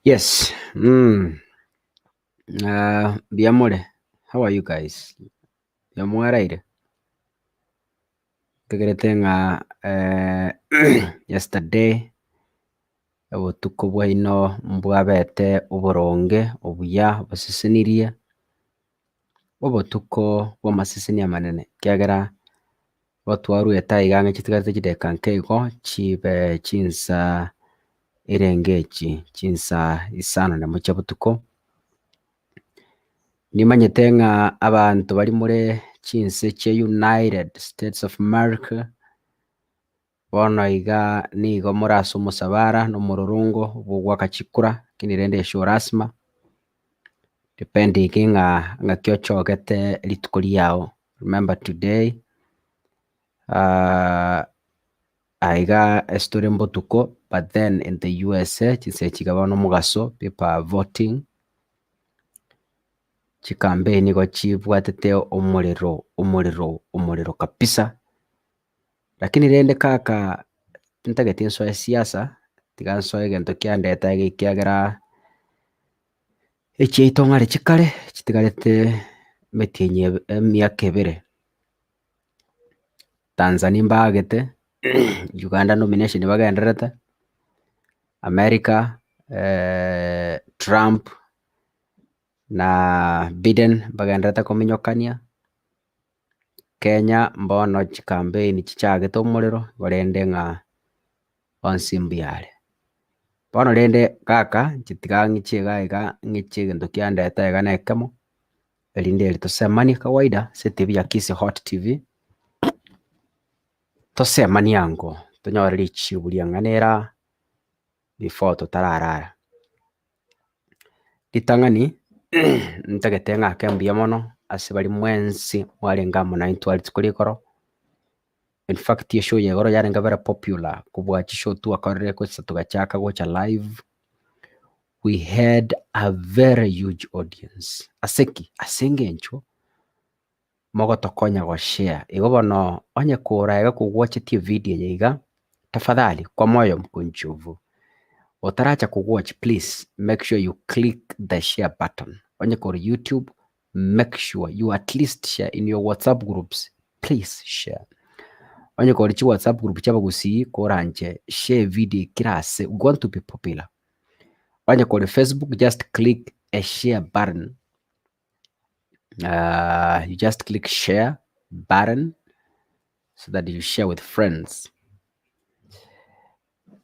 Yes. Biamore, how are you guys? Biamwaraire. Tegerete nga yesterday obutuko bwaino mbwabete oboronge obuya busisinirie obotuko bwamasisini amanene kiagera otwarwete iga chitigarete chideka nkeigo chibe chinsa irengechi chinsa isano na mocha butuko nimanyete nga abantu bari muri chinse che United States of America bono iga nigo moraso musabara no mururungo bwakachikura kinirende esho rasma depending nga kyochogete litukuli yao. Remember today aiga story mbotuko, but then in the USA chinse chigabano mugaso people are voting chikambeni go chibwatete omuliro kabisa, lakini rende kaka ntagete nso ya siasa tiganso egento kiandeta gikiagera echiitong'are chikare chitigarete metinye miaka ebere. Tanzania mbagete Uganda nomination bagenderete, America Trump na Biden bagenderete kominyokania, Kenya mbono chikampeni chichagete omuliro barende nga onsimbiare bono rende kaka chitigangichiga ng'echigento kiandeta iga nekemo erinde eritosemani kawaida se TV ya Kisi Hot TV tosemani ango tonyoreri chiburia ng'anera before totararara litang'ani ntagete ng'ake mbuya mono ase bari mwensi mwarenga muna intwari tikorikoro. In fact ye show yegoro yarenga very popular kubwachi show tu akorere kwesa tugachaka gocha live. We had a very huge audience asengencho mogo tokonya go share igo bono onye kura ega kugwachetie video yiga tafadhali kwa moyo mkunjuvu otaracha kugwatch, please make sure you click the share button. Onye kura YouTube, make sure you at least share in your WhatsApp groups, please share. Onye kura chi WhatsApp group chabagusi koranje share video kirase going to be popular. Onye kura Facebook, just click a share button. You just click share button so that you share with friends.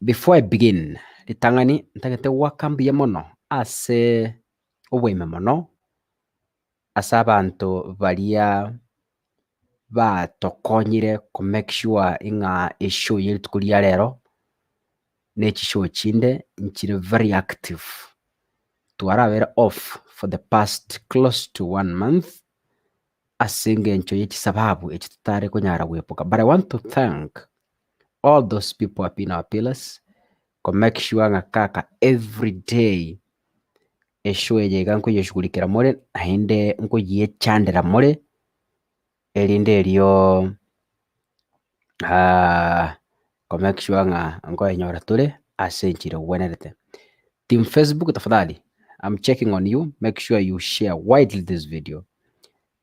Before I begin, litangani ntagete wakambiye mono ase obwime mono ase abantu baria batokonyire ku make sure inga eshow yerituko ria rero n'ekishow kinde nkiri very active twarabere off for the past close to 1 month ase engencho y'ekisababu eki tutare kunyara gwepuka. But I want to thank all those people who have been our pillars ku make sure nga kaka every day eshow eyeiga nkuyeshughulikira muri ainde nkuyechandira muri erinde erio ku make sure nga nkoenyora turi ase enchire gwenerete. Team Facebook tafadhali, I'm checking on you, make sure you share widely this video.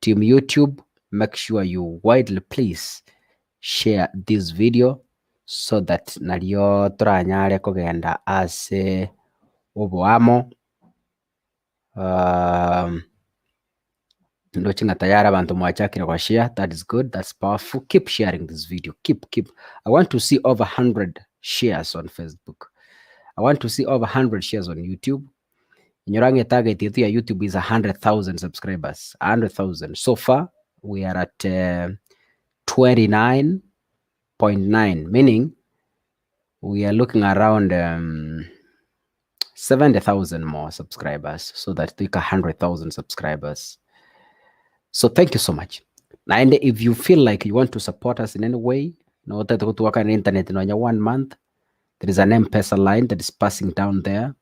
Team YouTube, make sure you widely please share this video so that nario turanyare kugenda ase oboamo ndochi tayari abantu mwachakire kwa share. That is good, that's powerful. Keep sharing this video, keep. I want to see over 100 shares on Facebook. I want to see over 100 shares on YouTube. Nyorange target yetu ya YouTube is 100,000 subscribers. 100,000. So far, we are at 29.9, meaning we are looking around 70,000 more subscribers so that we can 100,000 subscribers. So thank you so much. And if you feel like you want to support us in any way, no that to work on internet in 1 month, there is an M-Pesa line that is passing down there.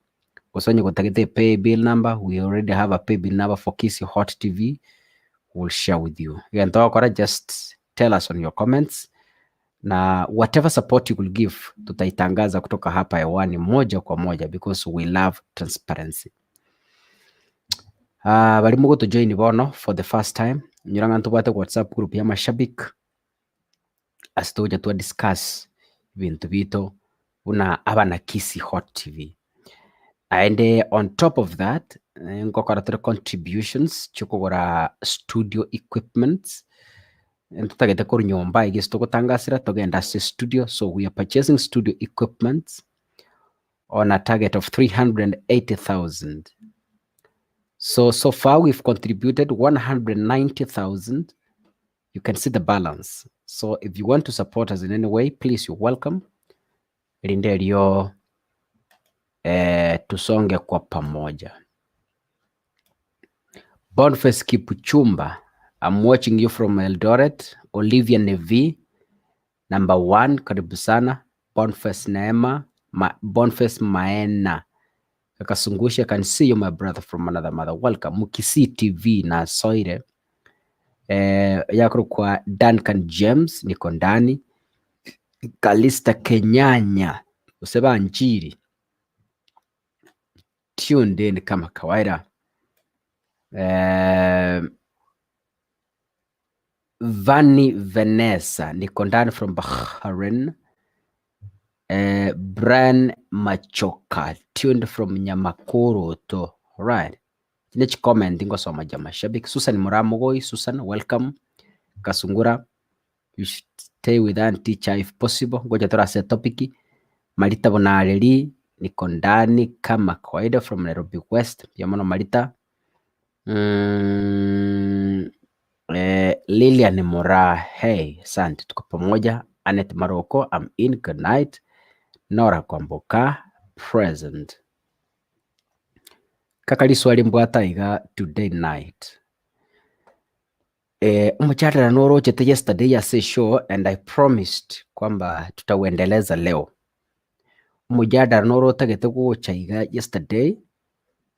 Usonye kutakete pay bill number. We already have a pay bill number for Kisi Hot TV. We'll share with you. Again, just tell us on your comments. Na whatever support you will give, tutaitangaza kutoka hapa hewani moja kwa moja because we love transparency. Bali mugo to join bono for the first time. Nyuranga ntubate WhatsApp group ya mashabik. Asitoja tu discuss bintu bito una abana Kisi Hot TV. And on top of that, ngokora contributions chukugora studio equipment tutagete kuri nyomba igisto kutangasira togenda se studio. So we are purchasing studio equipment on a target of 380,000. So far we've contributed 190,000. You can see the balance. So if you want to support us in any way, please, you're welcome. Rinderio tusonge kwa pamoja. Boniface Kipuchumba, I'm watching you from Eldoret. Olivia Nevi, number 1, karibu sana. Boniface Neema, Boniface Maena. Kakasungusha, I can see you, my brother from another mother. Welcome. Mukisi TV na soire. Yakuru kwa Duncan James, niko ndani. Kalista Kenyanya, useba njiri. Tuned in kama kawaida. Vani Vanessa, niko ndani from Bahrain. Bran Machoka, tuned from Nyamakuru to right. Next comment ingo soma jama shabik. Susan Muramogoi, Susan, welcome. Kasungura, you should stay with and teacher if possible. Ngoja turase topiki. Marita Bonareli, niko ndani kama kawaida from Nairobi West. Yamono Marita. Lilian Mora, hey, asante, tuko pamoja. Anet Maroko, I'm in, good night. Nora Kwamboka, present. Kakali swali mbwata iga today night. Umchara noro chete yesterday ya say show and I promised kwamba tutauendeleza leo. Umujadara noro tagete kucha iga yesterday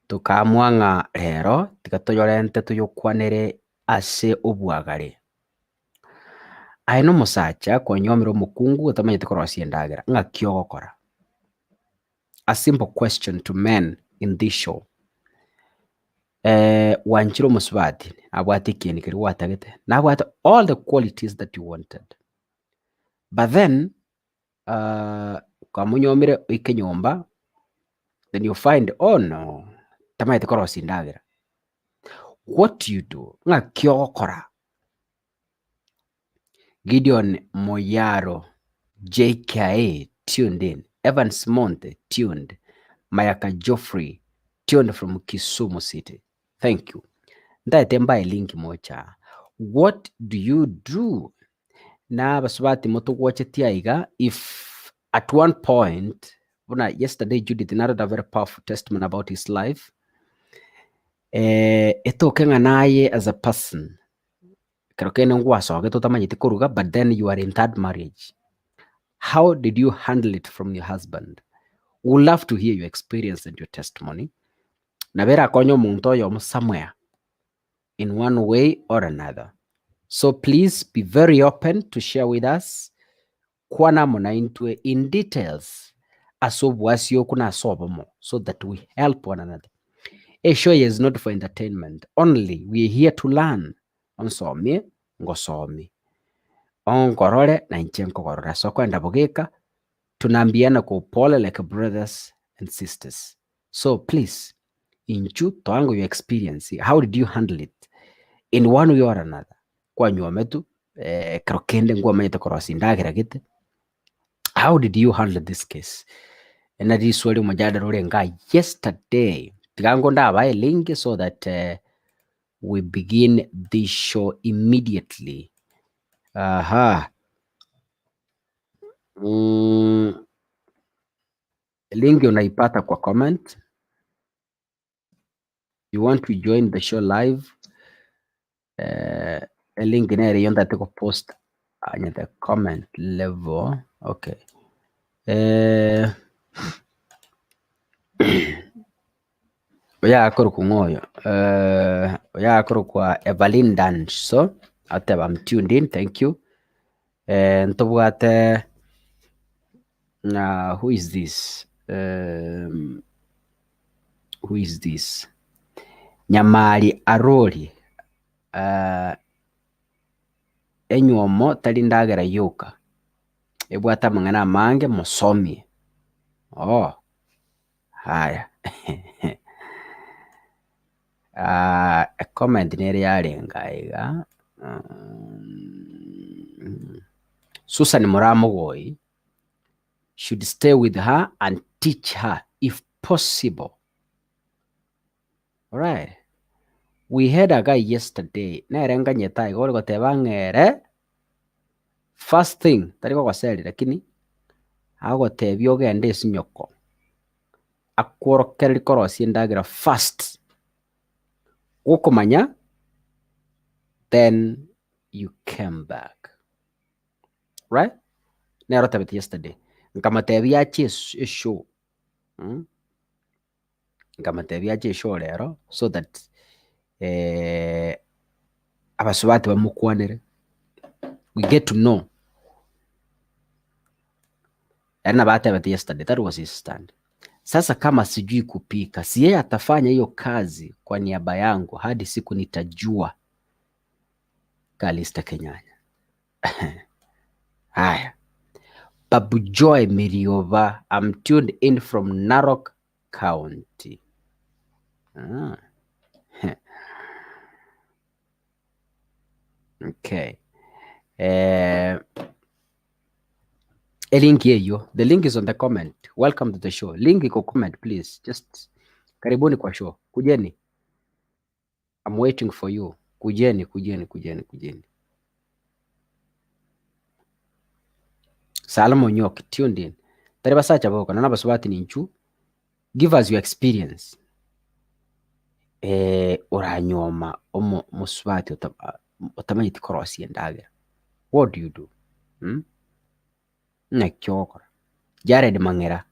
tukamwanga rero tikatoyorente tuyukwanere ase obwagare. Aino musacha kwa Oranywoma Omokungu otamanyeti korosi endagera naki ogokora. A simple question to men in this show. Wanchiro muswati abwati kieni kiri watagete na abwati all the qualities that you wanted, but then kwa munyomire ike nyomba, then you find, oh no, tamanyeti korosi endagera. What do you do? Ngaki ogokora. Gideon Moyaro, JKA, tuned in. Evans Monte, tuned. Mayaka Joffrey, tuned from Kisumu City. Thank you. Ndaetemba link mocha. What do you do? Na basubati mutugwachetia iga, if at one point, yesterday Judith narrowed a very powerful testimony about his life. Etokenga naye as a person. Kerokene ngwasoge totamanyeti kuruga, but then you are in third marriage. How did you handle it from your husband? We'd love to hear your experience and your testimony. Nabera konyo muntu oyo somewhere in one way or another. So please be very open to share with us kwana muna into in details asobwasio kuna asobomo, so that we help one another. A show is not for entertainment only. We are here to learn. Onsomi ngosomi, onkorore na nchenkogorora. So kwenda bugika tunaambiana kwa upole like brothers and sisters. So please, inchu toango your experience. How did you handle it in one way or another? Kwa nyuametu krokende ngwa mayete korosi endagera gite. How did you handle this case? Na diswali mujadala ulenga yesterday. Tigango ndabaye link so that we begin this show immediately. Aha. Link unaipata kwa comment. You want to join the show live? A link nere yonda teko post anya the comment level. Okay. Oya akoro kungoyo. Oya akoro kwa Evelyn Dance. So I'm tuned in. Thank you. Ntobwate who is this? Who is this? Nyamali Arori. Enywomo tali endagera yuka. Ebwata mangana mange musomi. Oh. Haya. A comment nere yarenga iga. Susan Muramugoi should stay with her and teach her if possible. All right. We had a guy yesterday. Nerenga nyeta igoro goteba ngere. First thing, tariko kwaseli lakini agotebia ogende sinyoko. Akworokereri korosi endagera first. Ukumanya, then you came back. Right? Nero tabeti yesterday. Nkamatebia achi show. Nkamatebia achi show lero so that abasubati bamukwanire. We get to know. Yana batabeti yesterday. That was his stand. Sasa kama sijui kupika, si yeye atafanya hiyo kazi kwa niaba yangu hadi siku nitajua. Kalista Kenyanya. Haya. Babu Joy Miriova. I'm tuned in from Narok County. Okay. A link here, you. The link is on the comment. Welcome to the show. Link iko comment, please. Just karibuni kwa show. Kujeni. I'm waiting for you. Kujeni. Salamo Nyok, tuned in. Tariba sacha boko. Nanaba subati ninchu. Give us your experience. Oranywoma Omokungu otamanyeti korosi endagera. What do you do? Naki ogokora. Jared Mangera.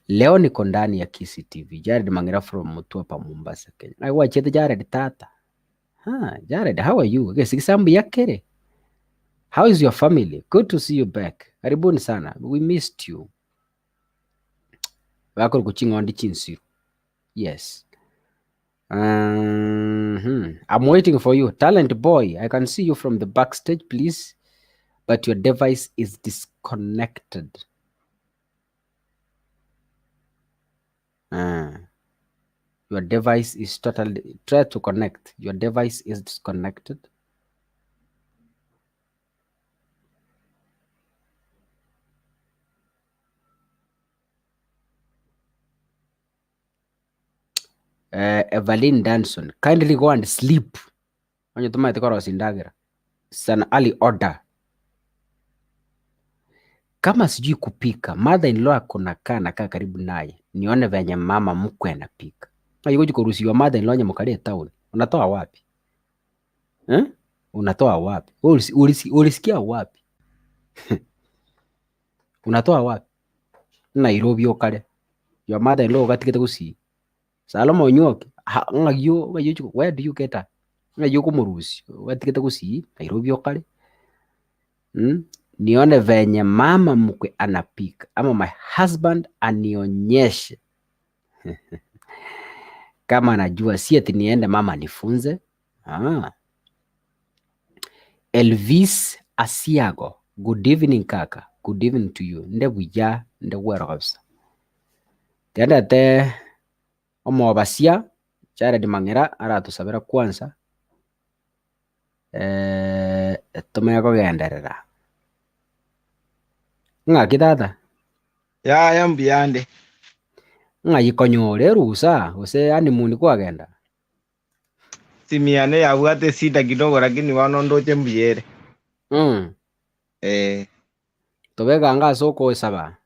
Leo niko ndani ya KCTV. Jared Mangera from Mutwapa, Mombasa, Kenya. I watch it, Jared tata. Jared, how are you? Sikisambu yakere. How is your family? Good to see you back. Karibuni sana. We missed you. Wako kuchinga ndi chinsi. Yes. I'm waiting for you. Talent boy, I can see you from the backstage, please. But your device is disconnected. Your device is totally... Try to connect. Your device is disconnected. Evelyn Danson, kindly go and sleep. When you tomato korosi endagera. sana ali order. Kama sijui kupika, mother in law akona nakaa karibu naye, nione venye mama mkwe anapika. Ayuko kuruhusiwa mother in law nyamukalie town. Unatoa wapi? Unatoa wapi? Ulisikia wapi? Unatoa wapi? Nairobi okale. Your mother in law gatigete gusi. Saloma Onyoki, where do you get that? Ngayo kumuruhusi. Gatigete gusi Nairobi okale. Nione venye mama mkwe anapika, ama my husband anionyeshe kama anajua, si ati niende mama nifunze. Elvis Asiago, good evening kaka, good evening to you. Nde buja nde wero kabisa. Tiandate omobasia Jared Mang'era aratusabira kwanza tumenya kugenderera. Ng'aki tata? Ya mbiyande. Ng'aki konyore ruhusa use honeymoon kwagenda? Simiane yabwate sida kidogo lakini wanondoche mbiyere. Tobega nga soko isaba.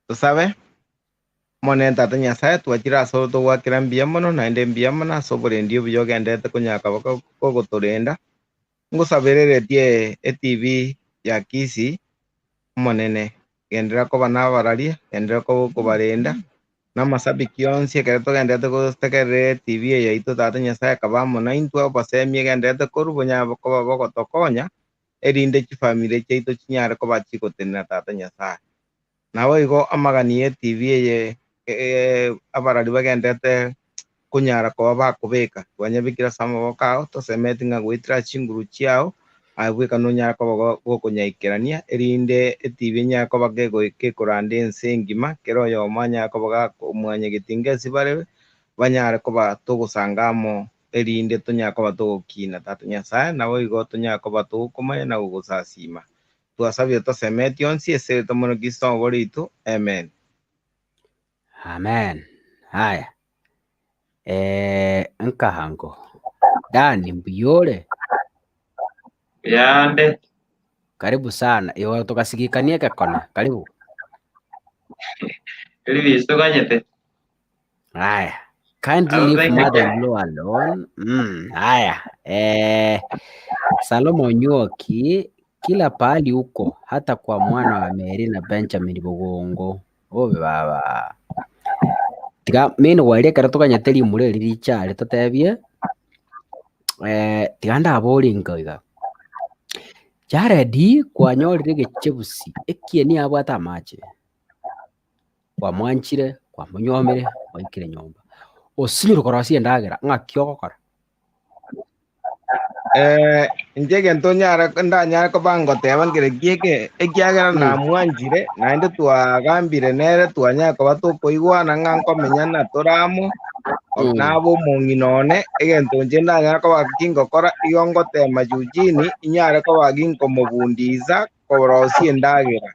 Tusabe? Mone tata Nyasaye twachira so to wakira mbiyamono naende mbiyamana sobore ndio byogendete kunyaka bako gotorenda. Ngusaberere tie TV ya Kisi monene. Gendera ko bana bararia, gendera ko barenda. Namasabiki yonse kere togendete gustekere TV yaitu tata Nyasaye kabamo na intwa basemie gendete korubonya bako bagotokonya erinde chifamile chaitu chinyare ko bachikotenera tata Nyasaye. Nawe igo amaganie TV ye abarari bagendete kunyara ko bakubeka banyabikira samo bakao tosemeti nga gwitira chinguru chiao abweka no nyara ko gokunyaikirania erinde TV nya ko bagego ikikurande nsengima kero yo manya ko baga umwanya gitingesi bare banyara ko batugusangamo erinde tunya ko batugukina tata Nyasaye nawe igo tunya ko batukumanya na gugusasima tuasabye tosemeti onsi ese tomono gisto boritu amen. Amen. Haya. Nkahango. Dani Mbuyole. Yande. Karibu sana. Iwa tukasikikanie kakona. Karibu. Visto ganyete. Haya. Kindly leave mother-in-law alone. Haya. Salomo Nyoki, kila pahali huko, hata kwa mwana wa Mary na Benjamin Bugongo. Obe baba. Tiga mino wale karatoka nyateli mule liricha letotebie. Tiganda abolinga iga. Jaredi kwa nyolire gechebusi ekieni abwata amache. Kwa mwanchire, kwa munyomire, waikire nyomba. Osinyuru korosi endagera ng'aki ogokora. Njege ntonyara ndanyara ko bangoteba ngire gieke ekiagera na mwanjire naende twagambire nere twanya ko batukoigwana ng'anko menyana toramo nabo munginone egento nje ndanyara ko bakingokora iyongote majujini inyara ko baginko mubundiza korosi endagera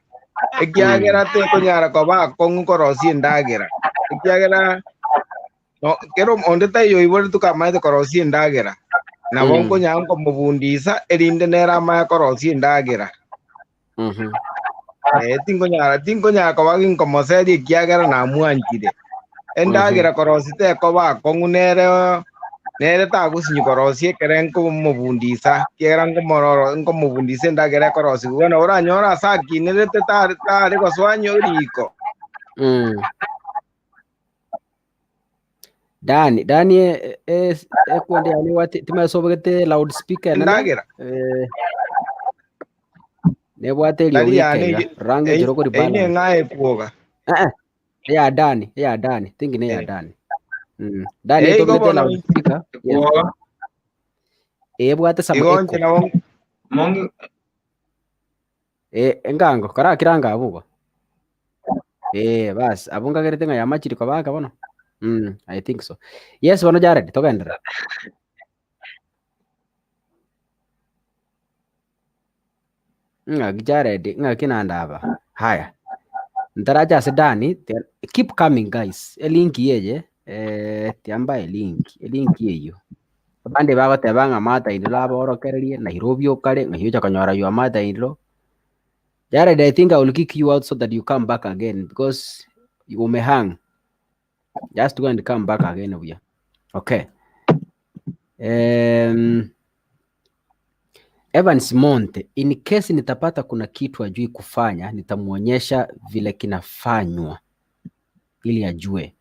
ekiagera te konyara ko bakongkorosi endagera ekiagera no kero onde tayo ibore tukamaite korosi endagera na bongo nyango mubundisa erinde nera ma korosi endagera tingo nyara ko bagin como seri kiagera na mwanjire endagera korosi te ko ba kongunere nere ta gusinyi korosi keren ko mubundisa keran ko mororo ngo mubundisa endagera korosi bona ora nyora saki nere te tare ko swanyo riko. Dani kwende yani wati timasobogete loudspeaker endagera ne bwate liyo wikega range jiroko ribala ene ngae puoga ya Dani thingi ya Dani Dani tobogete loudspeaker bwate sama eko mongi engango kara kiranga abugo bas abunga gerete nga yamachiri ko baka bono. I think so. Yes, bono Jared, togendera. Jared, kinandaba. Haya. Ntaraja sedani, keep coming guys. Link yeje, tiamba link yeyo. Bande bagoteba ng'a matainlo laborokererie Nairobi okare ng'ayocha konyora you are matainlo. Jared, I think I will kick you out so that you come back again because you may hang. Just go and come back again over here. Okay. Evans Monte, in case nitapata kuna kitu ajui kufanya, nitamuonyesha vile kinafanywa ili ajue.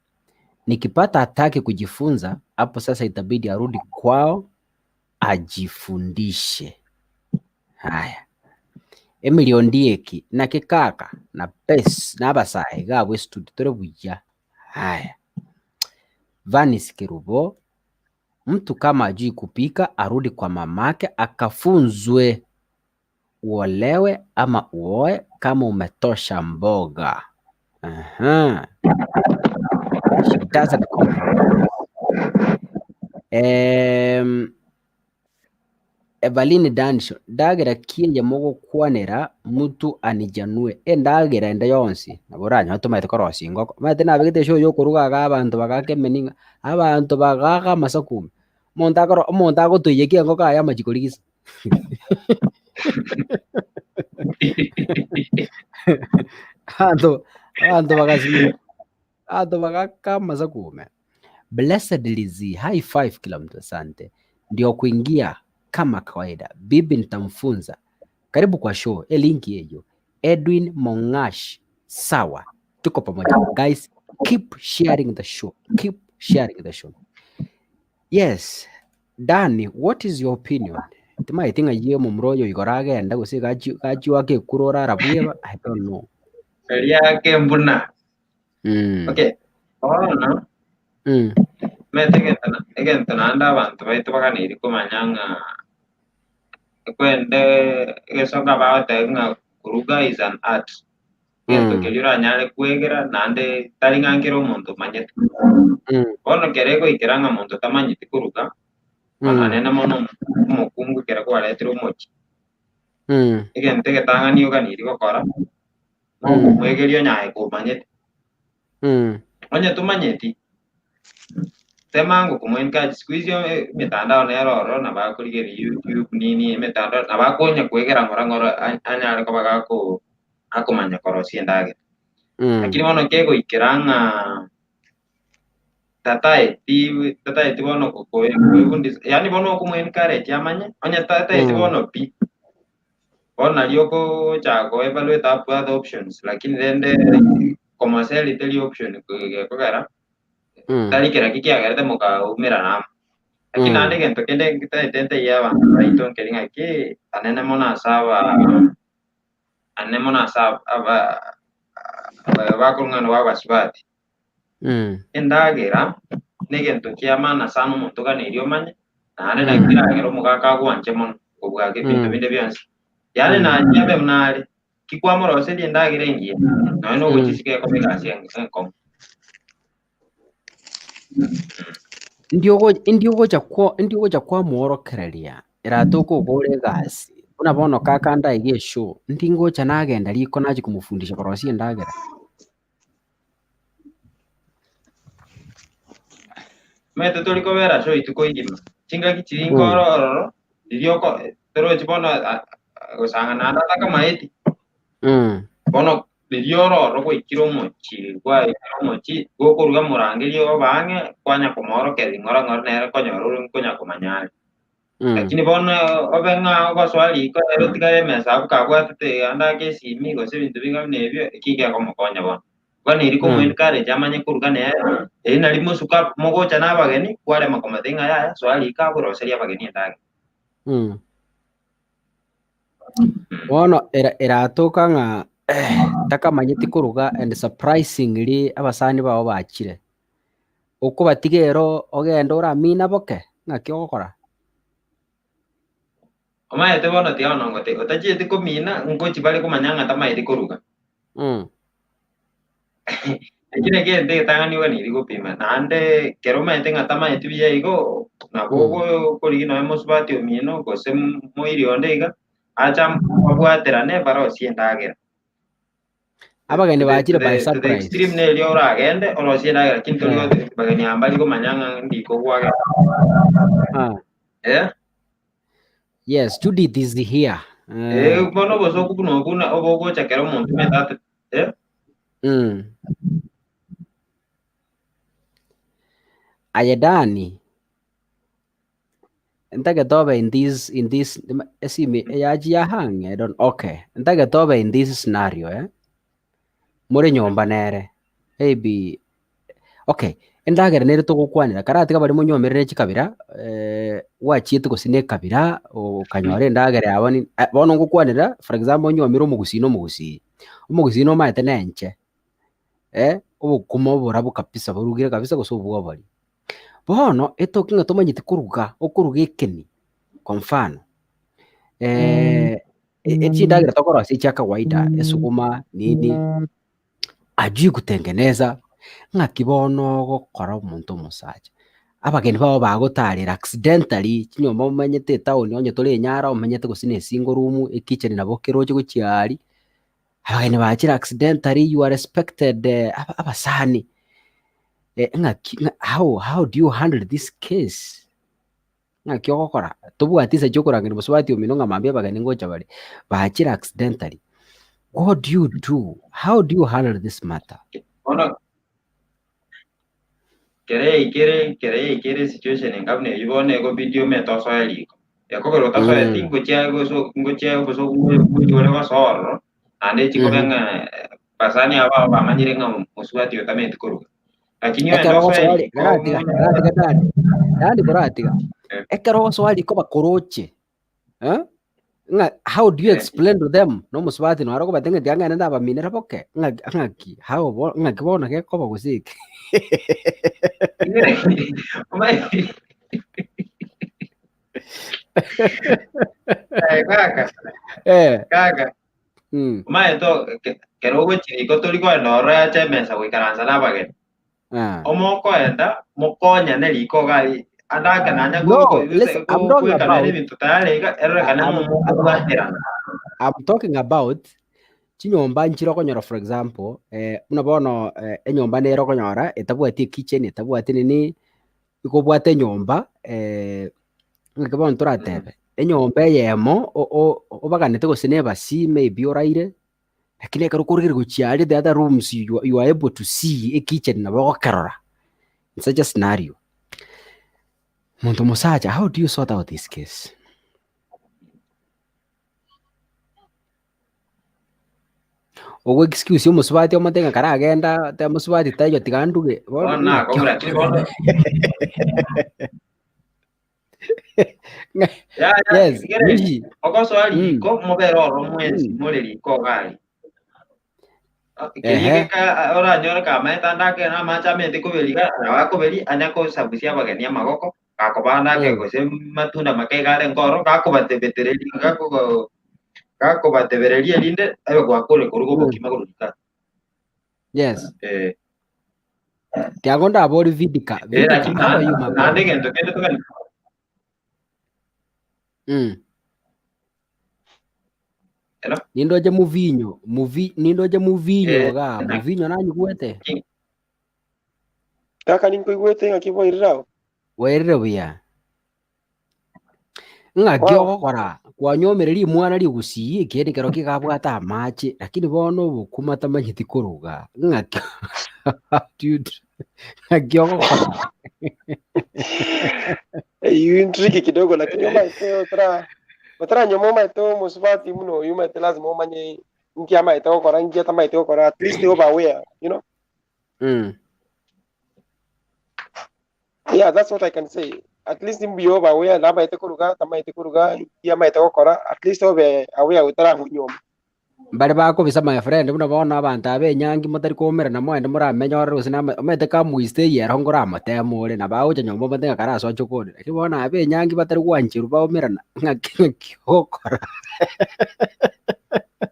Nikipata hataki kujifunza, hapo sasa itabidi arudi kwao ajifundishe. Haya. Emily Ondieki na kikaka na pes na abasae gabwe studio tore buya. Haya. Vanis Kirubo, mtu kama ajui kupika arudi kwa mamake akafunzwe. Uolewe ama uoe kama umetosha mboga. She doesn't compromise. Evaline Dansho, ndagera kienye mogo kwanera mtu anijanue. Ndagera enda yonsi. Naboranya tumaite korosi ngoko. Maite nabegete sho yo kuruga abantu bagakemeninga. Abantu bagaga masakume. Monta gotoyekia ngoko aya majikorigisa. Abantu bagakama za kume. Blessed Lizzy, high five kila mtu, asante. Ndio kuingia kama kawaida. Bibi nitamfunza. Karibu kwa show. Linki hiyo. Edwin Mongash. Sawa. Tuko pamoja. Guys, keep sharing the show. Keep sharing the show. Yes. Danny, what is your opinion? I think agiye mu mroyo igorage enda guse gachi wake kurora rabuye. I don't know. Yake mbuna. Okay. No. Mete egentana anda abantu baitu bakaniri kumanyanga kwende gesonga baate nga kuruga is an art. Gento kelira nyale kwegera nande talingankira omuntu manyete. Ono kerego ikiranga muntu tamanyite kuruga. Anena mono omokungu kera kwaletera omochi. Egente getanga niyo ganiri gokora. Mwegerio nyae kumanyete. Onye tumanyeti. Temangu kumwenka siku hizi mitandao na eroro na bakurigera YouTube nini mitandao na bakonya kwegera ngorangoro anyale ko bagako akomanya korosi endagera. Lakini bono kego ikiranga tata eti bono kukundi yani bono kumwenka amanye onye tata eti bono pi bono lioko chako evaluate up other options lakini then commercial tell option kugera tari kira kiki agarete muka umira nama. Lakini ande gento kende kita tente ya ba raito keringa ki anene mona saba aba kurungano wa basbati. Endagera negento kiamana sana muntu kaniriyo manye na ane na kira agero muka kagwanje mono ubwage bintu binde byansi. Yale na nyabe mnari kikwamoro osedi endagera ingie na no guchisike ko bigasi enkom. Ndiogocha kwa mworokereria iratuko gore gasi una bono kakanda igesho ndingocha nagenda liko naji kumufundisha korosi endagera. Mete toliko vera sho ituko igima chinga kichiringo ororo ilioko tero chibono gosanga nanda kama eti bono lidioro ko ikiro mochi goko ruga murangerio bange kwanya komoro ke ngora ngora nere konyoro konya komanyale. Lakini bono obenga go swali ko ero tigare mesa ka bwatete anda ke simi go se bintu binga nebyo kike ko mokonya bono kwani iri ko mwen kare jamanye kuruga ne nari musuka mogocha nabageni kware makomatenga ya swali ka bro seria bageni ndage. Bono eratoka nga takamanyeti kuruga and surprisingly abasani bao bachire uko batigero ogenda uramina boke ngaki ogokora omaete bono tia ono ngote otachiete komina ngochi bale komanyanga tamaete kuruga ekine kende tangani wani rigo pima nande kero maete ngatamaete biya igo na bogo korigino emosbati omino gose moiri ondega acha abwatera ne baro siendagera. Abageni bachire by surprise. Extreme ne lyo ragende olosie ndagera kinto lyo bageni ambali ko manyanga ndiko gwage. Yes, Judith is here. Bono boso kuno kuna obo chakero muntu metate. Ayedani. Ntake tobe in this esimi yaji ya hang. I don't okay. Ntake tobe in this scenario muri nyomba nere. Maybe okay. Endagera nere tugukwanira karati kabari munyomerere chikabira wachiete gusine kabira ukanyore endagera yaboni bono ngukwanira for example nyomira omugusino maete nenche obukuma oburabu kabisa burugire kabisa gusubwa bari bono etokinga tomanyiti kuruga okuruga ekeni kwa mfano echindagera tokora si cha kawaida esukuma nini ajui kutengeneza ng'akibono gokora omonto omosacha abageni bao bagotarira accidentally chinyomba omanyete etaoni onye tore enyara omanyete gusina esingle room ekitchen nabo keroche gochiari abageni bachira accidentally you are expected abasani how do you handle this case ng'aki ogokora tobwatise chokorang'ani bosubati omino ng'amambia abageni ngocha bari bachira accidentally what do you do? How do you handle this matter? Ono kere situation ngabne yibone go video meto so eliko yakogero taso etingo chiago so ngole go soro ande chiko benga pasani aba bamanyire nga muswati yotamenti koruga lakini yo ndo so eliko dadi boratiga ekero swali ko bakoroche how do you explain to them no muswati no aroko batenga dianga nenda ba minera boke ngaki how ngaki bona ke ko bagusik kaka mae to kero gochiri ko tori ko no ra cha mesa we karanza na bage omoko enda mokonya ne liko gali andaka nanya go I'm talking about chinyomba nchiro konyora for example unabono enyomba nero konyora etabwati kitchen etabwati nini ikobwate nyomba ngakabon turatebe enyomba yemo obaganete gosine basi maybe oraire lakini akarukurire guchiari the other rooms you are able to see a kitchen na bokarora in such a scenario muntu musacha how do you sort out this case? Ogo excuse yo musubati omatenga karagenda te musubati tayo tiganduge bona kobra chibono yes mishi okoso ali ko mobero romwensi moreri ko gali kiriye ka ora nyora ka meta ndake na macha mete ko beliga na wako beli anyako sabusia bagania magoko kako bana ke ko se matunda makegale ngoro kako batebetereli kako bateberelia linde ayo kwa kore kurugo kimagurika yes tiagonda abori vidika how are you my na ndege ndo kende to nindoje muvinyo ga muvinyo nanyu gwete kaka ninko igwete ngakiboirira werire buya ng'akio gokora kwanyomereri mwana rigusi kende kero kigabwata amache lakini bono bukuma tamanyiti kuruga ng'akio dude ng'akio gokora intriki kidogo lakini maiteo otra nyomo maiteo musubati muno yuma lazima umanye nkia maiteo kora nkia tamaiteo kora at least over aware you know yeah that's what I can say at least in bio ba aware na maiteo kuruga tamaiteo kuruga nkia maiteo kora at least over aware utara nyoma bari bako bisa my friend muno bona abantu abenyangi mutari komera na mwende muramenya ore usina mete kamuiste yera ngora matemore na baucha nyombo matenga karaso chokore lakini bona abenyangi batari kwanchiru baomerana ngakokora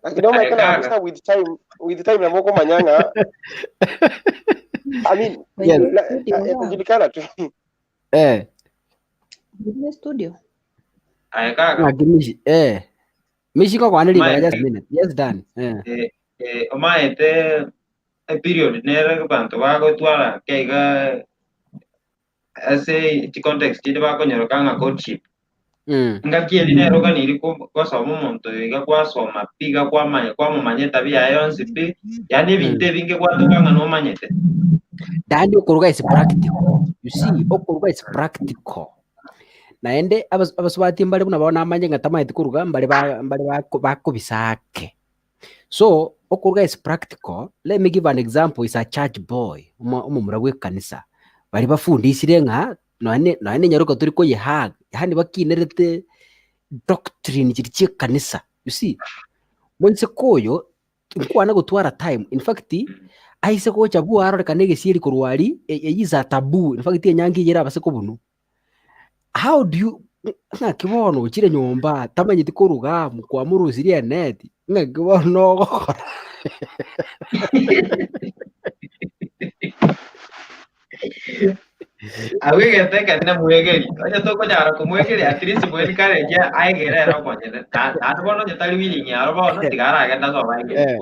lakini maiteo na with time na moko manyanga I mean kujulikana tu studio ayaka ngimishi mishi ko kwaneli bara just minute yes done omaete period nere bantu bago twala kega ase context ide bako nyoro kanga courtship ngakieli nero kaniri kwasoma omonto iga kwasoma piga kwamumanya tabia yonsi pi yani ebinto ebinge gwatokanga nomanyete yani okuruga is practical, you see, okuruga is practical. Naende abasubati mbali buna bona amanye ngatamaite kuruga mbali bakubisake. So okuruga is practical. Let me give an example. Is a church boy umumura w'ekanisa bari bafundisire nka none nyaruka turi ko yihaga yani bakinerete doctrine kiri kanisa. You see, monse koyo nkwana gutwara time. In fact ahise ko chabu arore kanege siri kurwari yiza tabu. In fact enyangi yera base ko bunu. How do you kibono ukire nyomba tamanyiti kuruga kwa muruzirie net kibono ogokora awigete kana mwegeri aja toko jara kumwegeri at least mwen kare ja aigere ro konye bono jetali wilingi aro bono tigara agenda so baige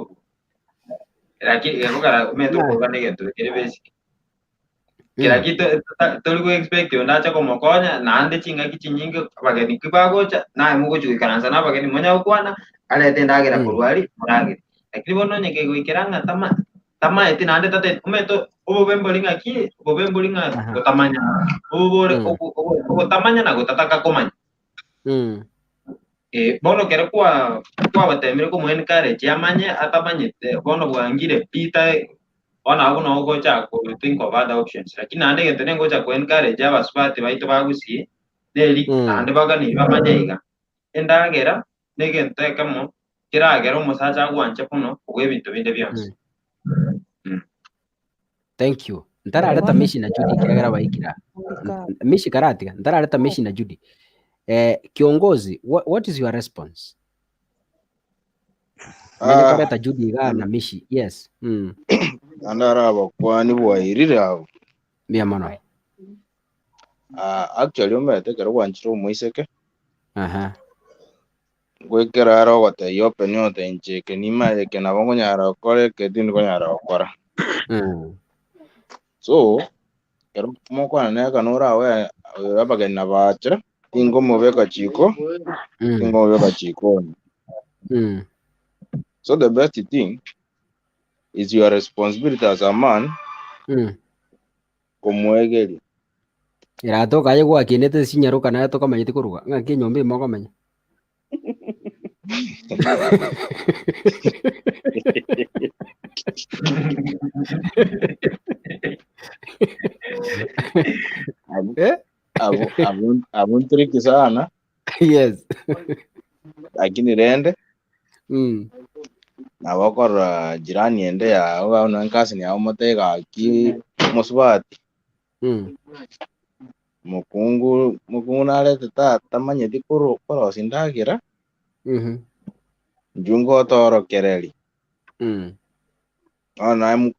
lakini ekokara meto kuruga negetu kiri basic kila kitu toligo expect ondacha komokonya naande chinga kichinyingi bageni kibagocha na mugo chuikaranza na bageni monya okwana alete endagera kurwari murage lakini bono nyeke goikeranga tama eti naande tate umeto obobembolinga gotamanya gotamanya na gotataka komanya bono kere kwa batemire ko mwen kare chamanye atamanyete bono bwangire pita ona abuno gocha ko think of other options lakini ande getene gocha ko encourage abasubati baito bagusie deli ande bagani bamanyeiga endagera negente kamo kiragera umusacha gwanche kuno ubwebintu binde byose. Thank you. Ntarareta mishi na Judy kiragera baikira mishi karatika ntarareta mishi na Judy kiongozi what is your response? Kareta Judy ga na mishi yes andara abakwani bwairire abo bia mono actually umete kero gwanchiro umuiseke gwekera aro gote yope nyote ncheke nimaye ke nabo ngonyara kore ke tin ngonyara okora so kero mokwana ne kanora we abagena bacha ingo mubeka chiko so the best thing is your responsibility as a man kumwegeri iratoka aye gwakinete sinyaruka naye tokamanyiti kuruga ngaki nyombe mokomenya abun tricky sana yes lakini rende nabokora jirani ende ya ona nkasi ni amotega ki musubati mukungu nalete tamanyeti korosi endagera njungo toro kereri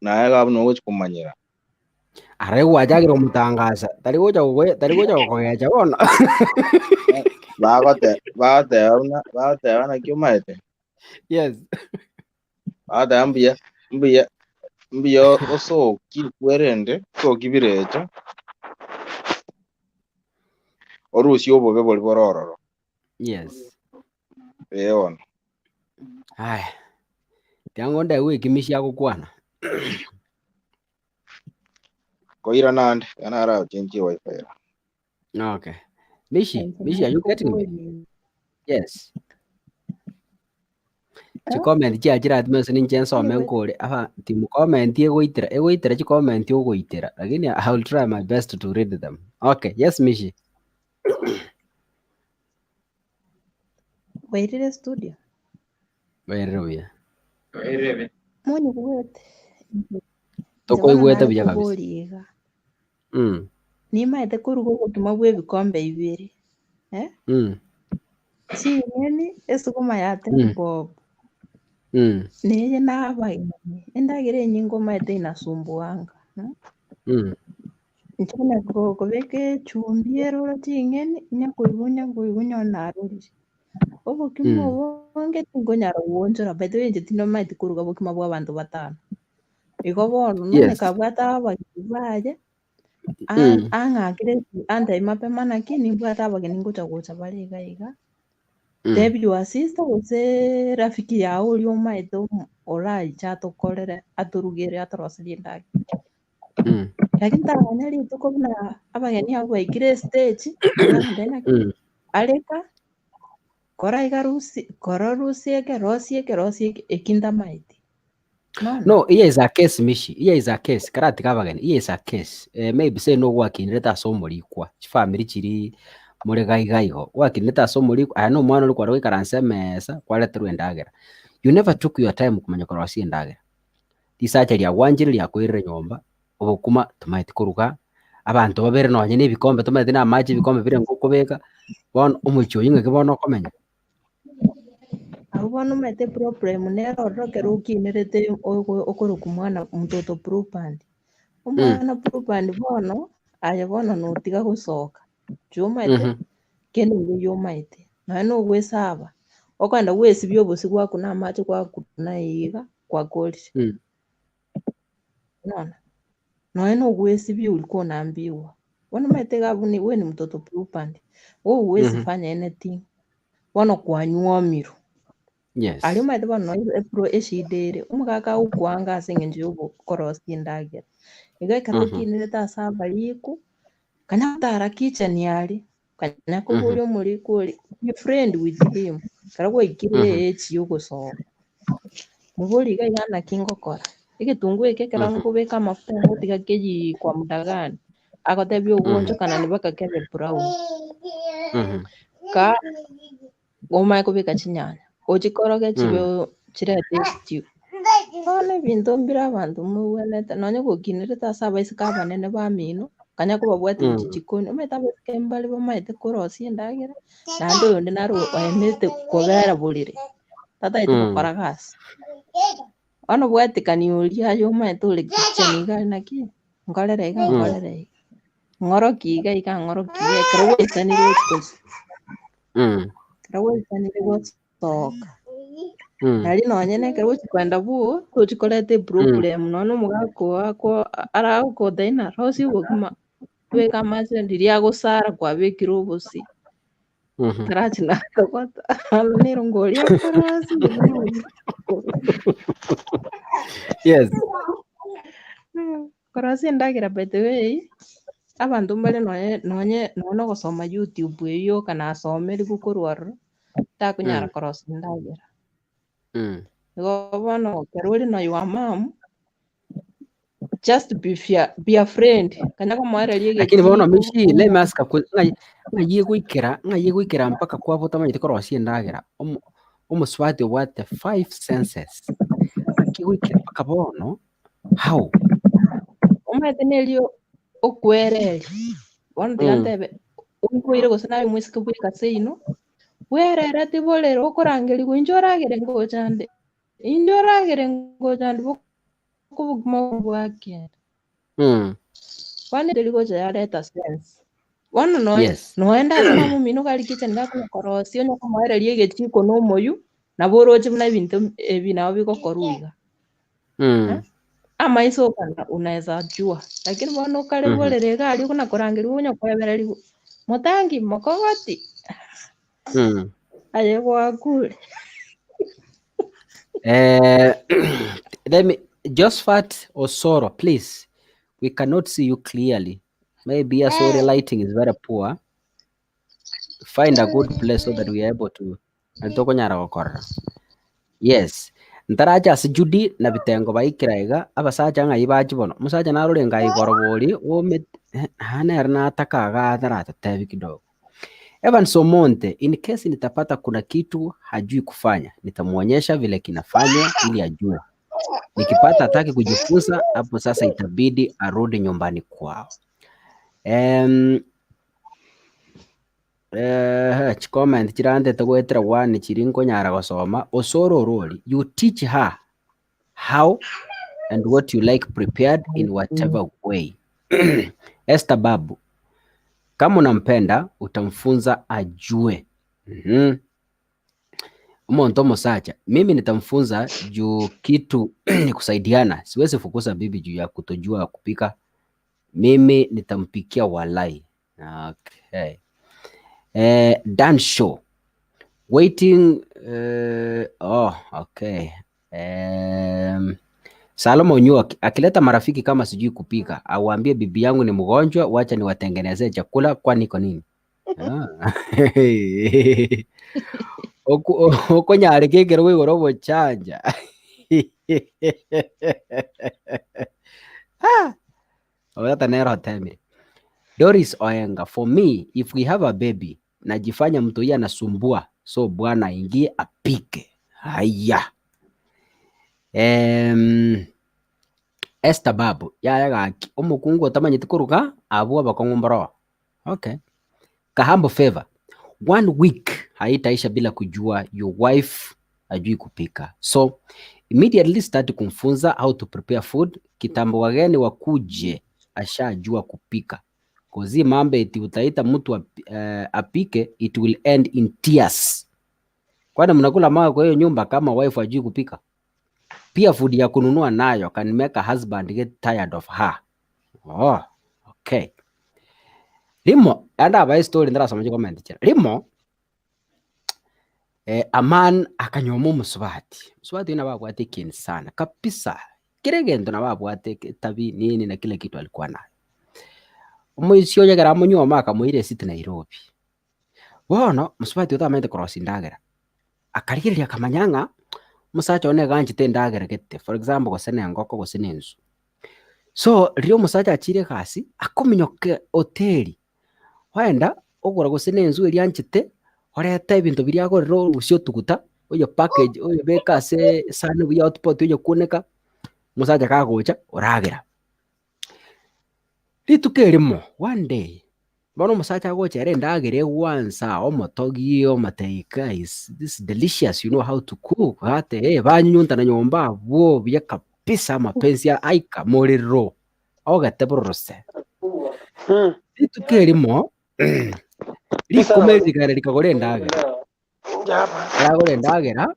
naye gabuno gochi kumanyira are gwajagira omutangaza tari gocha kogecha bono bagote na kiumaete yes mbuya oso kirikwerende so kibirecha orusi obobe bori borororo yes ona hai tiango nda wikimishia gukwana koira nande kana ara chenji wifi okay Mishi are you getting me? Yes chi comment chia chira atmeso ninchen some nkore aha timu comment egoitera chi comment ogoitera lakini I will try my best to read them. Okay, yes Mishi. Wairire studio. Wairire. Moni kuwete. Toko igwete bya kabisa. Nimaete kuruga gutuma bwe bikombe ibiri. Chingeni esukuma yate bob. Neye nabaine endagera enyingo maete inasumbuanga. Nchona kobeke chumbiero chingeni nyakuigunya naruri. Obo kimo wange ngonyara wonjora bete wenje tino maite kuruga bokima bwa bantu batano. Iko bono none kabwata abagibaje ang'akire andai mapema lakini mbwata abageni ngocha bariga iga tebi wa sister gose rafiki yao uri omaete oraicha atukorere aturugire atorosiri endagera lakini tarang'anya rituko buna abageni abo baikire stage ndena areka kora igarusi kororosieke rosieke ekinda maiti no iye is a case mishi iye is a case karati kabageni iye is a case maybe say no gwakinire taso murikwa family chiri muri gaigaiho gwakinire taso murikwa aya no mwana uri kwaro ikaranse mesa kwareterwa endagera you never took your time kumenya korosi endagera risacha ria gwanjire ria kwirire nyomba ubukuma tumaiti kuruga abantu babere nonye n'ibikombe tumaiti na maji ibikombe bire ngukubeka bona umucho yinge kibona komenya abo bono mete problem nero rokero ukinerete okuruka mwana mtoto propandi umwana propandi bono aya bono notiga gusoka chumete kene yomaite na no gwesaba okanda gwesibyo obusi gwaku na machi gwaku na iga kwa golisha no no gwesibyo ulikuwa unaambiwa bono mete gabuni wewe ni mtoto propandi wewe huwezi fanya anything bono kwanywa miru yes alima ite bono epro eshidere umukaka ukwanga asengenje ubo korosi endagera iga karukinire tasaba liku kanya tara kitchen yali kanya kubuli muri kuli be friend with him karagwa ikire echi ugoso mubuli ga yana kingokora igitungu eke karangu kubeka mafuta ngotiga keji kwa muda gani akotebya ugonjo kana nibaka kebe brown ka goma kubeka chinyanya ochikoroge chibe chirete stewone bintu mbira abantu muwenete nonye gukinire tasaba isikaba nene bamino kanya kuba bwate jikoni umetabe kembali bamaite korosi endagera nando yonde naro waemete kogera bulire tata ite bakora gas ono bwate kaniulia yo maite ule kitchen iga naki ngorere ngoroki iga ngoroki kero isanire kos kero isanire gosoka nari nonye nekero kwenda buo tuchikorete problem nono mugako wako ara uko daina rosi ubugima weka maze ndiria gusara kwa bekiro busi karachi na kwata alonero ngoria korosi yes korosi endagera by the way abantu mbale nonye nono gusoma YouTube iyo kana asomeri gukorwaro takunyara korosi endagera bono keruri no your mom just be a friend kana komwara liege lakini bono mishi let me ask ngaye gwikira mpaka kwa bota manyite korosi endagera umuswati what 5 senses akigwikira mpaka bono how umetenelio okwereri bono tigantebe unkwire gusana mwisike bwika seino werera tibolero okorangeri gwinjoragere ngojande kubugma bwake wane deligoja yareta sense wana noenda sana mumino kali kitchen ndako korosi onyo kamara liege chiko no moyu na boroje mna bintu ebinao biko koruiga ama iso kana unaweza jua lakini bwana kale bolere gali kuna korangeri onyo kwebera motangi mokogoti aye kwa kule let me Josephat Osoro, please, we cannot see you clearly. Maybe sorry, lighting is very poor. Find a good place so that we are able to yes ntaraja sijudi na bitengo baikiraiga abasaja ngai bajibono musaja narore ngai gorobori ome hana erna atakaga dharata tebi kidogo. Evan Somonte, in case nitapata kuna kitu hajui kufanya nitamuonyesha vile kinafanywa ili ajue. Nikipata hataki kujifunza hapo sasa itabidi arudi nyumbani kwao. Comment kirande tagwetera one chiringo nyara gosoma Osoro roli you teach her how and what you like prepared in whatever way. Esther Babu, kama unampenda utamfunza ajue. Umonto mosacha mimi nitamfunza juu kitu ni kusaidiana. Siwezi fukuza bibi juu ya kutojua kupika. Mimi nitampikia walai. Okay. Dan show. Waiting. Okay. Salomon Nyu akileta marafiki kama sijui kupika, auambie bibi yangu ni mgonjwa, wacha niwatengenezee chakula, kwani iko nini? Okonyare kekero wigoro bochanja. Doris Oenga, for me, if we have a baby, najifanya mtu yeye anasumbua, so bwana aingie apike. Haya. Esther Babu, yaya gaki, Omokungu otamanyeti kuruga, abu abakongomboro. Okay. Kahambo Favor, 1 week haitaisha bila kujua your wife ajui kupika. So immediately start kumfunza how to prepare food. Kitambo wageni wakuje ashajua kupika. Kozi mambe eti utaita mtu apike, it will end in tears. Kwani mnakula mawe kwa hiyo nyumba kama wife ajui kupika? Pia food ya kununua nayo can make a husband get tired of her. Oh, okay. Limo, anda ba story ndara somaje comment chera. Limo, a man akanyoma umusubati. Musubati ina babwate kintu sana kabisa. Kile gendo na babwate tabi nini na kila kitu alikuwa nayo. Umuyisyo yagara munyoma akamuhire siti Nairobi. Bono musubati utamende korosi endagera. Akarigirira akamanyanga musacha one ganjite endagera gete. For example gosene engoko gosene ensu. So rio musacha achire kasi akominyoke hoteli. Wenda ogora gosene ensu eri anchite oreta ebintu biri agorero rusio tuguta oyo package oyo beka se sane buya output oyo kuneka musacha kagocha oragera. Litukerimo one day bono musacha gocha ere endagera ewansa omotogio mateika is this delicious, you know how to cook hate banyunta na nyomba bo bya kabisa mapenzi ya aika morero ogate borose. Litukerimo likomezi likagora endagera. Aragora endagera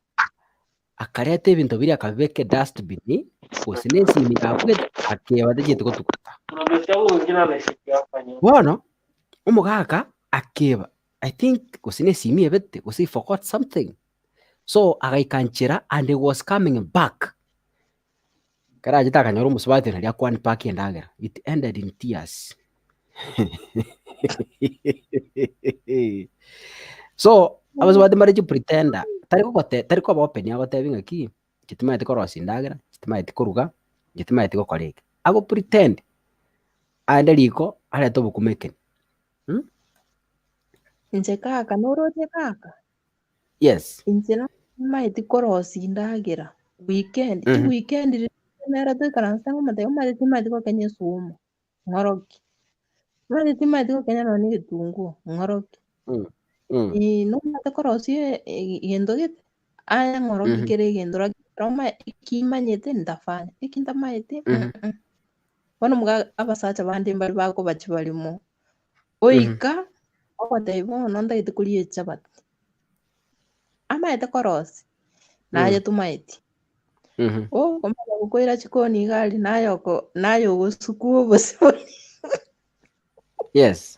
akareta ebintu biri akabeke dustbin gosine ensimi abwe akeba tegete gotukuta. Bono omugaka akeba, I think gosine ensimi ebete gosi forgot something, so agaikanchira and he was coming back. Karaje takanyora omusubati nari akwani pack endagera. It ended in tears. So abasubati mari pretender tariko open yabo tebinga ki kitimaite korosi endagera, kitimaite kuruga, kitimaite gokoreka. Abo pretend ande liko areta obukumeke. Inche kaka noroche kaka. Yes. Inche namaete korosi endagera weekend. Ti weekend nera tuikaransa ng'omate timaete kokenya esumo ng'oroki. Timaete kokenya noni egetunguo ng'oroki. Nomate korosi egento gete aya ng'oroki kere egento roma ekimanyete ndafanya eki ntamaete. Bono abasacha bande mbari bakobachi barimo oika ogoteba bono ntaete koria echabati amaete korosi naye tumaeti komanya gokoira chikoni igari naye ogosukwa obosibori. Yes.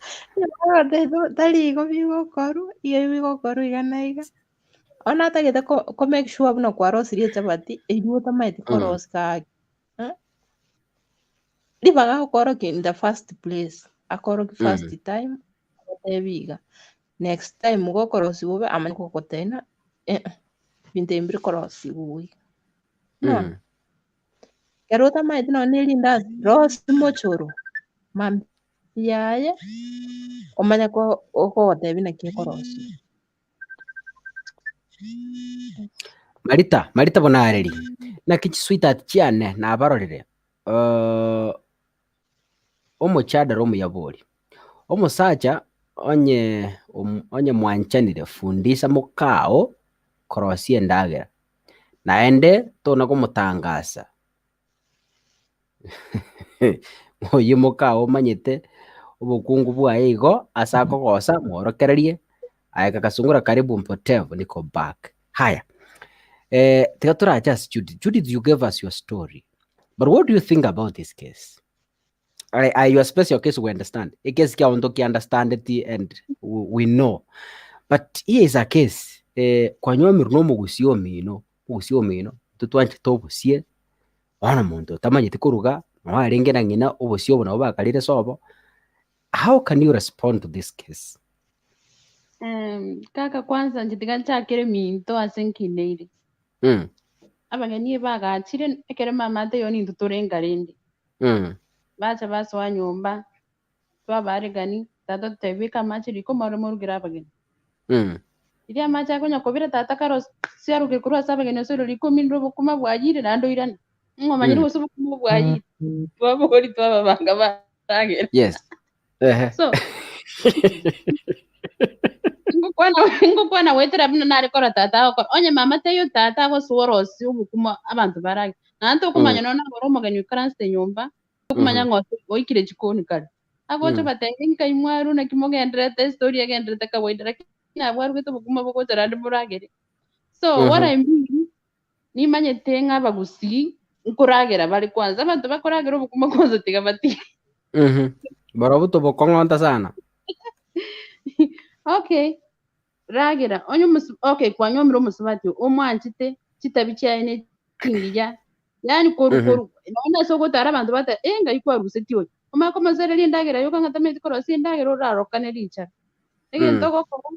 Tari igo bigokoru iga bigokoru iga na iga ona atagete ko make sure buna kwarosirie echabati eywo tamaete korosi kage ribaga gokoroki in the first place akoroki first time otebiga next time gokorosi bobe amanye gokotena bintu embire korosi buwi no kero tamaete none erinda rosi mochoro mami yaye omanya ko okotebi naki korosi. Marita bonareri naki chisweetheart chiane nabarorere omochada romo yabori omosacha onye mwanchanire fundisa mukao korosi endagera naende tona komutangasa oyo mukao manyete obukungu bwaye igo asa kogosa mworokererie aika kasungura karibu mpotevu niko back. Haya. Turaja Judith, you gave us your story. But what do you think about this case? your special case we understand. A case kia onto ki understand it and we know. But here is a case kwa nyomi runomo gusio mino tutwanche tobusie ona muntu tamanyete kuruga mwarenge na ngina obusio bona bakalire sobo. How can you respond to this case? Kaka kwanza njitiga chakire minto asenkineire abageni bagachire ekere mama te yoni tuturengarende bacha baswa nyumba twabaregani tata tebika machiri ko maro murugira abageni iria macha konya kobira tata karo siaruke kurwa sabageni soro liko minro bukuma bwajire nando irana ngomanyiri gosubu kuma bwajire twabogori twababanga bagera. Yes. So ngukwana wetera bino nari kora tata ko onye mama teyo tata go suorosi ubukuma abantu barage nanto kumanya nona boro magani ukaranste nyumba kumanya ngose oikire jikoni kare agocho batenga imwaru na kimogendrete story agendrete kawaidra na bwaru geto bukuma boko tarande buragere. So what I mean ni manye tenga bagusi nkuragera bari kwanza abantu bakoragera ubukuma kwanza tiga bati barabuto bokongonta sana. Okay. Ragera onyo okay kwa nyomiro musubati omwanchite kitabicyane kingija yani koru naona soko tara abantu bata enga ikwa rusetiyo omako mazere lindagera yoka ngatamezi korosi ndagera rarokane richa egento goko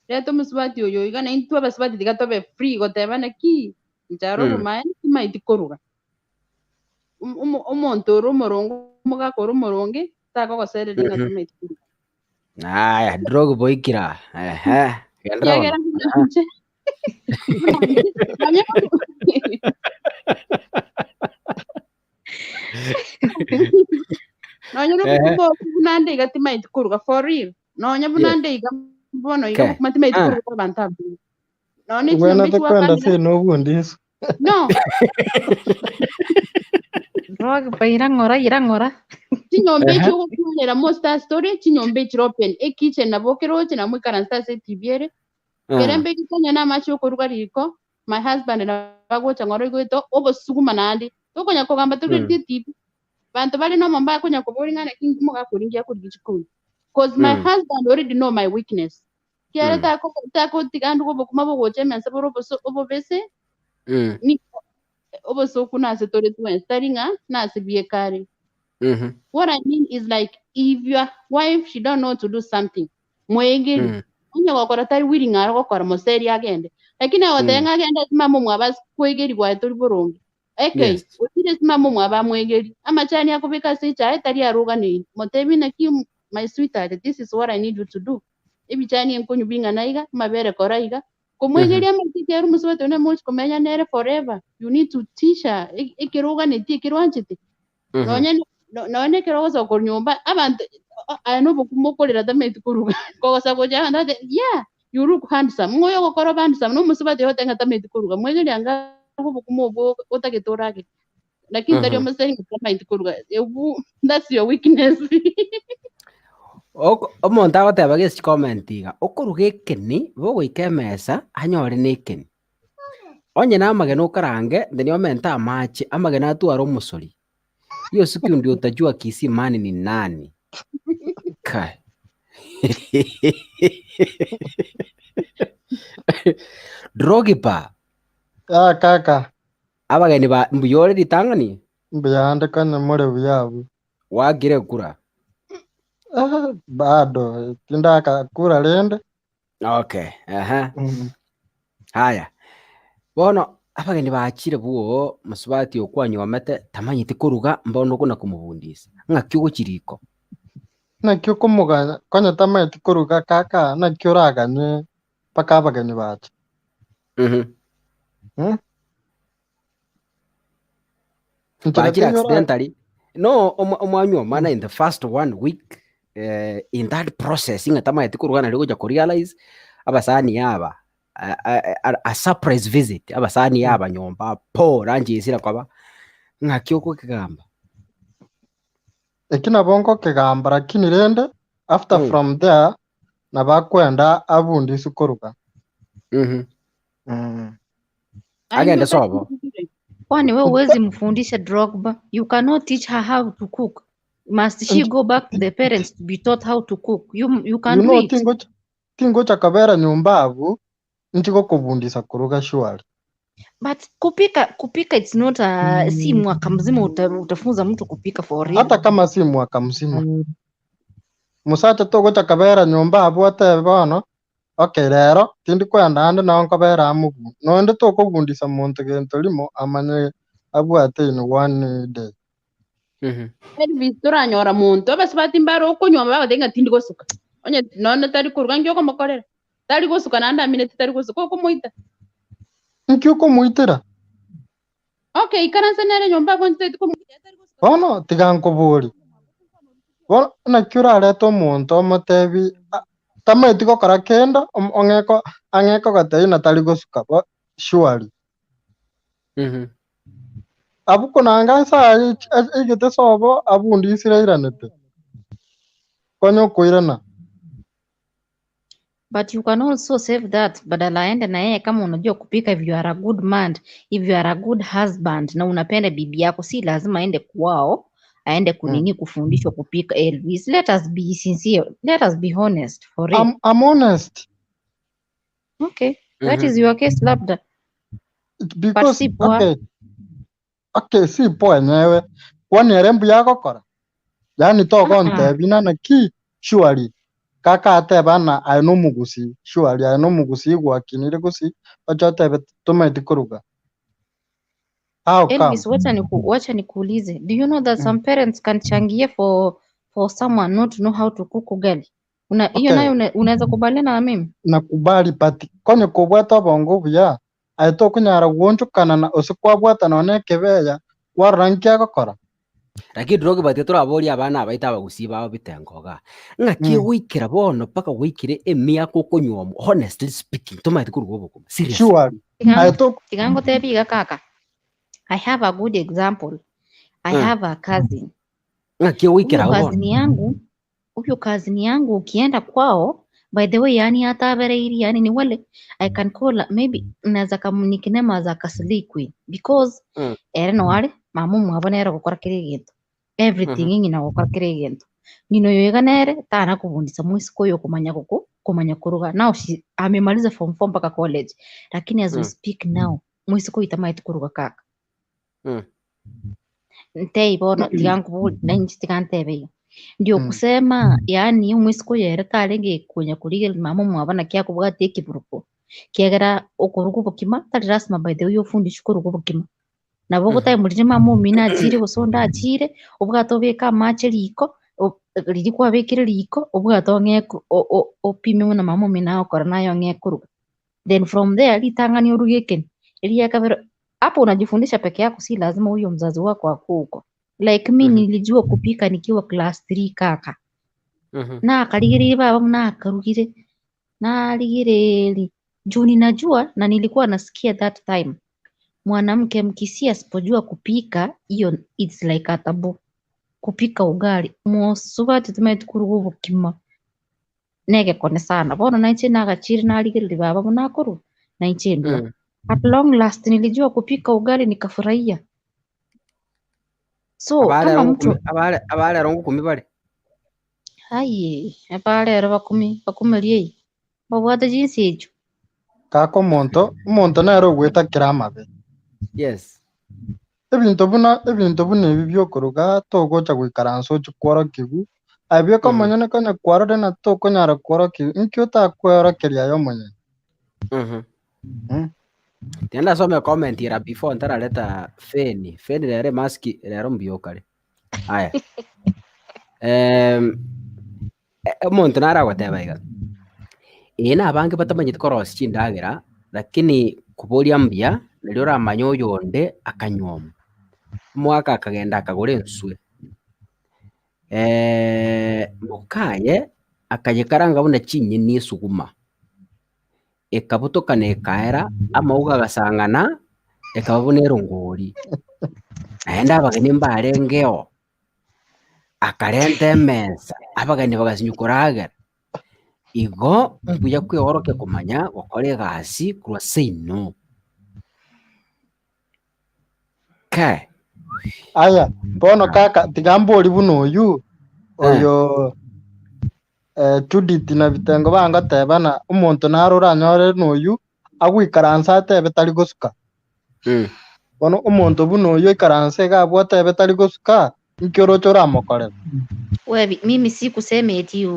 leto musubati yo igana intwa basubati digatobe free gotebana ki njaro rumaye kimaiti koruga umuntu rumorongo mugakora umuronge tako gosere lingatamezi koruga. Aya, drogo boikira. Gendra. Nonya no bunande igati maiti kuruga for real. Nonya bunande igabono igati maiti kuruga bantabu. None Bueno, te cuenta si no bundis. No. Droga pa irangora. Chinyombe chuko kunera mosta story chinyombe chiropen e kitchen na bokero china mwikaranta se tibiere. Kerembe kitanya na macho kuruga riko. My husband na bagocha ngoro igwito obo suguma nandi. Tokonya kogamba turi TV. Bantu bali no mamba konya koboringa na kingi moga kuringia kuri chikuni. Cause my husband already know my weakness. Kiara tako tigandu go bokuma bogoche mensa obo bese. Ni obo so kuna se tore tu staringa na se biekari. What I mean is like if your wife she don't know to do something mwegeri unya gokora tari willing aro gokora moseri agende lakini awodenga agende mama mwabas kwegeri gwa turi borongi utire mama mwaba mwegeri amachani akubika sicha tari aruga ni motebi na ki my sweetheart this is what I need you to do ebichani enkonyu binga naiga mabere koraiga komwegeri amatikeru muswete ne much komenya nere forever you need to teach her ikiruga ni tikirwanchite none kirozo ko nyumba abantu ano bokumokolera dameti kuruga kosa koja ndade you look handsome ngoyo gokora handsome no musubati hote ngatameti kuruga mwegeri anga bokumobo otagetorage lakini tari omuseri ngatameti kuruga that's your weakness. Omonta goteba gesi comment iga okuruga ekeni bogoika emesa anyore nekeni onye na amageno karange then omenta amache amageno atwara omusori hiyo siku ndio utajua Kisii mani ni nani. Kai. Drogipa. Kaka. Abageni ba mbuyore ditangani? Mbuyande kana more byabu. Wagire kura? Bado. Tindaka kura lende. Okay. Haya. Bono abageni baachire buo musubati okwanyomete tamanyite kuruga mbono kuna kumubundisa ngakyo gochiriko nakyo kumuga konya tamanyite kuruga kaka nakyo raganye paka abageni bache baachire accidentally no omwanyoma na in the first 1 week in that process inga tamanyite kuruga na ligoja ko realize abasani yaba a surprise visit abasani yaba nyomba po ranjisira kwaba ngakyoko kigamba ekina bongo kigamba lakini rende after from there nabakwenda abundi sukuruka agenda sobo Kwani wewe huwezi mfundisha Drogba? You cannot teach her how to cook. Must she go back to the parents to be taught how to cook? You can do it. Tingo cha kabera nyumbavu nchiko kuvundisa kuruga shwari. But kupika it's not si mwaka mzima utafunza mtu kupika for real. Hata kama si mwaka mzima. Musacha togo cha kabera nyumbavu ate bano. Okay, rero tindi kwenda ande na kabera amugu. No ande to kuvundisa muntu gento limo amanye abwate in one day. Elvis turanyora muntu abasi batimbara okunyoma badenga tindi gosuka. Onye none tari kuruga ngyo komokorera. Tari gosuka nanda minute tari gosuka kumuita. Nkyo kumuitira. Okay, karansa nere nyomba konte kumuita tari gosuka. Bono tiganko bori. Bono na kyura reto muntu omotebi tama itiko kara kenda angeko gatei na tari gosuka ba surely. Abu kunanga sa igete sobo abundi isirairanete. Konyo kuirana. But you can also save that badala aende na yeye kama unajua kupika, if you are a good man, if you are a good husband na unapenda bibi yako, si lazima aende kwao aende kunini kufundishwa kupika. Elvis, let us be sincere, let us be honest for real. I'm honest. Okay, that is your case labda. Because si okay, si poa nyewe. Kwani rembu yako kora. Yani to konte bina na ki surely. Kaka ateba na aino mugusi surely aino mugusi gwakinire gusi achote tumeti kuruga. How come? Elvis, wacha nikuulize. Do you know that some parents can changie for someone not to know how to cook ugali? Hiyo nayo unaweza kubaliana na mimi? Nakubali pati. Konye kubwata bongo bya. Aito kunyara wonchukana na usikwabwata none kebeya waranki agakora. Lakini Drogba turabori abana abaita abagusi bao bitengoga. Ngaki wikira bono paka wikire emia kunywa. Honestly speaking, tumaiti kurugo boko. Seriously. Sure. Tigango tebiga kaka. I have a good example. I have a cousin. Ngaki wikira bono. Huyo cousin yangu ukienda kwao, by the way, yani hata bereiri yani ni wale I can call maybe naza kamunikinema za kasliquid because no wale mamu mwabonera gukora kiriginto. Everything ngina gukora kiriginto. Ngino yoyega nere tana kubundisa mwisiko yo kumanya kuruga. Now amemaliza form 4 mpaka college. Lakini as we speak now, mwisiko itamaiti kuruga kaka. Ntei bono tigangu na nchitikantebe. Ndio kusema yani mwisiko yere kalenge kunya kurige mama mwabana kya kubwate kiburuko. Kiagera okurugo bukima tali rasma by the way ofundisha okurugo bukima. Nabo gutaye muri mama mina ajire gusonda ajire ubwato beka mache liko riri kwa bekire liko ubwato ngeko opime na mama mina okora nayo ngekuruga. Then from there litangani urugeken. Ili yakabero hapo unajifundisha peke yako, si lazima huyo mzazi wako akuko. Like me nilijua kupika nikiwa class 3 kaka. Na akarigiri baba na akarugire. Na aligire juu najua na nilikuwa nasikia that time. Mwanamke mkisia asipojua kupika, hiyo it's like a taboo. Kupika ugali. Mosubati tumetu kurugu bukima. Nege kone sana. Bono na iche nagachiri na aligire baba na akuru. Na iche ndo. At long last nilijua kupika ugali nikafurahia. So kama mtu abale rongo kumibale. Haye, abale bakumi liye. Babwata jinsi ejo. Kako monto na ero gweta kiramabe. Yes. Ebintu buna bibyo kuruga togocha gwikaranso chukwara kigu. Abyo kamanya kanya kwara na to konyara kwara kigu. Nkyo ta kwara keria yo manya. Tienda some comment ira before ntara leta Feni rere maski rero mbio kale. Haya. Omuntu nara gwateba iga. Ina abange batamanyite korosi chindagera lakini kuboria mbia nalio ramanya oyonde akanyoma. Mwaka akagenda akagura enswe. Mukaye akayekaranga buna chinyi ni suguma. Ekabutoka nekaera amauga gasangana ekababonera ngori. Aenda abageni mbarengeo. Akarenta emensa abageni bagasinyukuraga. Igo mbuya kwihoroke kumanya gukora egasi kurwa seino. Okay. Aya, bono kaka tigambori buno yu oyo Judith na bitengo banga tebana umuntu narora nyore noyu agwikaransa tebe tari gusuka. Bono umuntu buno yu ikaranse gabwa tebe tari gusuka nkiro chora mokore. We, mimi si kusema eti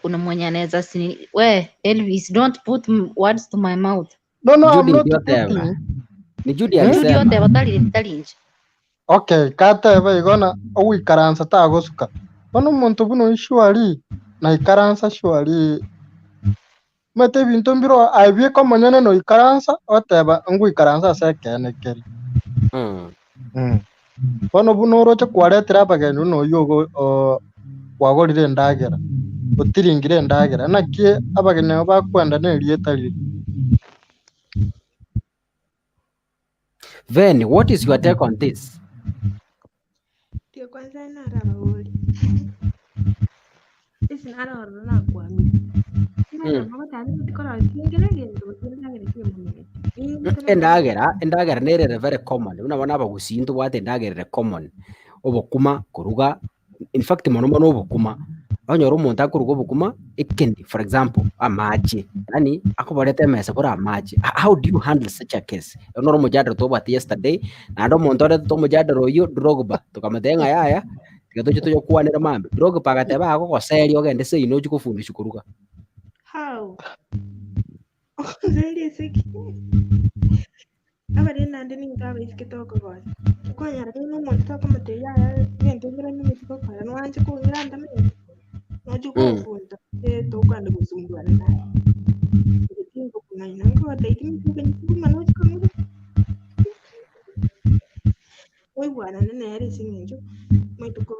kuna mwenye anaweza sini. We, Elvis, don't put words to my mouth. No, I'm Judy not yote putting. ni Judy Judy yote alisema. batali nje. Okay, katebe igona agwikaransa ta gusuka. Bono umuntu buno ishwari na ikaransa shwari. Mete bintu mbiro aibye ko monyene no ikaransa oteba ngwikaransa sekene keri. Bono buno roche kwaretera abageni no yogo wagorire endagera utiringire endagera naki abageni bakwenda nerieta riri. Then what is your take on this? Tio kwanza nara bawoli. Isi nara orona kwami. Mama tani tikora kingere gendo kingere Endagera nere very common. Unabona abagusinto bwate endagera common. Obokuma kuruga. In fact mono obokuma. Onyoro umuntu akuruga obokuma ekendi, for example amaji. Yani akoborete mesa kora amaji. How do you handle such a case? Onoro mujadro to bati yesterday na ndo muntu ore to mujadro yo Drogba tukamatenga yaya tigato cyo kwanira mambe Drogba agateba ako seri ogende se ino chikufundisha kuruga. How? Really sick. Abari nande ni ngaba isikitoko goza. Kwanya rino muntu ko mateya gende ngira ni mitiko kwa nwanze ko ngiranda me. Noju ko funda. To kwanda kuzungwa na. Tingo kuna inango ataiti mitiko ni kuma noju kamera. Oi bwana nene yari singenjo. Muito ko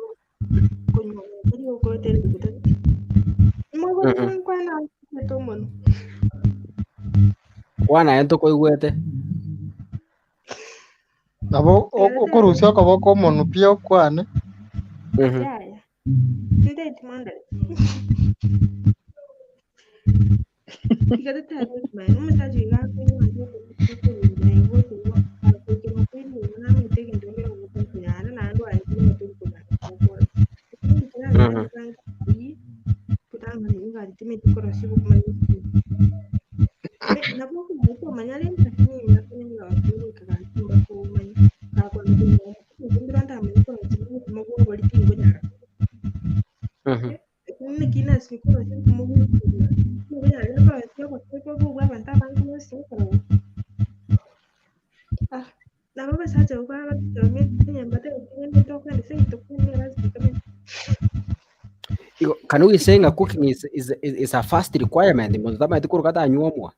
kunyo bari ko tere kuta. Mwa kwana to mono. Wana ento koigwete. Nabo okurusia ko komono pia kwane. Yeah. Ndeti manda. Kigada tare mai umutaji ngako ni waje ko ni ngo ko ko ko ko ni na mi tege ndongera umutu yana na ndo ayi ni mutu ko na ko. Kutanga ni ngari timeti ko rasibu kuma ni. Na boku mutu manyale ntakini na kuni ni wakuru kakantumba ko mani ka ko ni ndanda mani ko ni kuma ko bari tingo nyara. Ni kina sikuru kuma ko ni ya leba sio ko ko bwa banta bantu no sikuru. Na baba sacha kwa ni mbate ni to kwa ni sai to ni lazima kama. Can we say that cooking is a fast requirement? Mwanzo kama eti kuruka ta nyuomwa.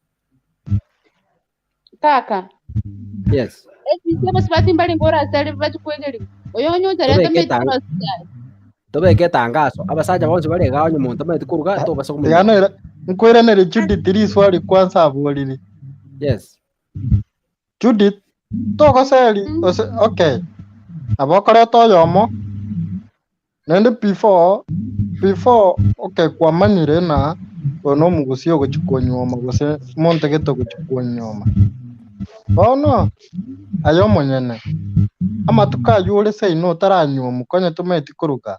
Kaka. Yes. Sema sibati mbali ngora sale bati kwegeli. Oyonyo tarata meti kwa tobe ke tangazo abasaja bonse bale gawanyo muntu eti kuruka to basa kumenya. Yana nkwera nere Judith iri swali kwanza abolini. Yes. Judith to seli okay. Abokore to yomo. Nende before okay kwa manire na ono mugusio gochukonyoma gose monte geto gochukonyoma. Bono ayo monyene amatuka yule sei no taranyo mukonye tumeti kuruka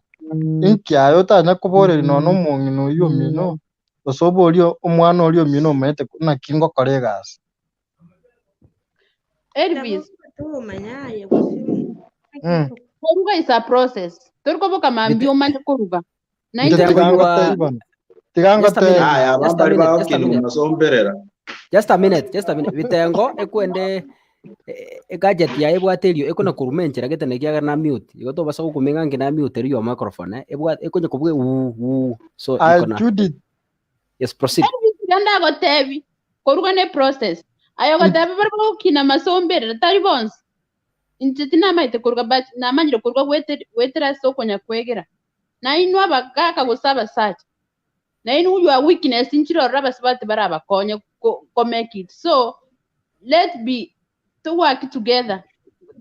inki ayo tanya kuboreri nono mungino yo mino osoborio omwana orio mino mete na kingo koregas. Elvis To manyaye gose. Kuruga is a process. Turko boka mambio manje kuruga. Na Tigango te aya bambari ba kintu nasomberera. Just a minute. Vitengo ekwende gadget ya ebwaterio ekona kurumenchera getene kiaga na mute. Igoto basa kukumenga ngina mute rio microphone ebwa ekonye kubwe so ikona. Judith. Yes, proceed. Ganda go tevi. Kuruga ne process. Ayo go tevi barbo kina masomberera tari bons. Inchetina maite kuruga bat na manjiro kuruga wetera soko nya kwegera. Na inwa bagaka gusaba sacha. Na inu your weakness inchiro raba sibati baraba konye ko make it. So let's be to work together.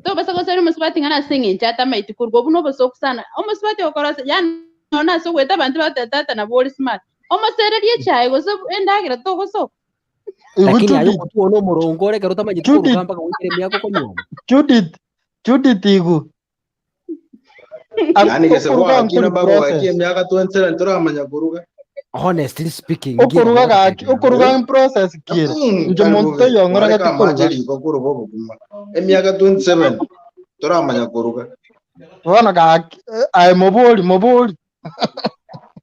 To basa ko sari musibati ngana singing chata maite kuruga buno baso kusana. Omo sibati okorosa yan nona so weta bantu batata na body smart. Omo sere die chai go so endagira to go so. Lakini ayo kutuono murongo reka rutamanye kuruga mpaka wikire myako ko nyuma. Judith Chuditiku. Yani kese kwa akina babo wakie miaka 27 turamanya kuruga. Honestly speaking, ukuruga in process kire. Nje monto yongora gati kuruga. Kuruga bukuma. Miaka 27 turamanya kuruga. Wana ka ai moboli.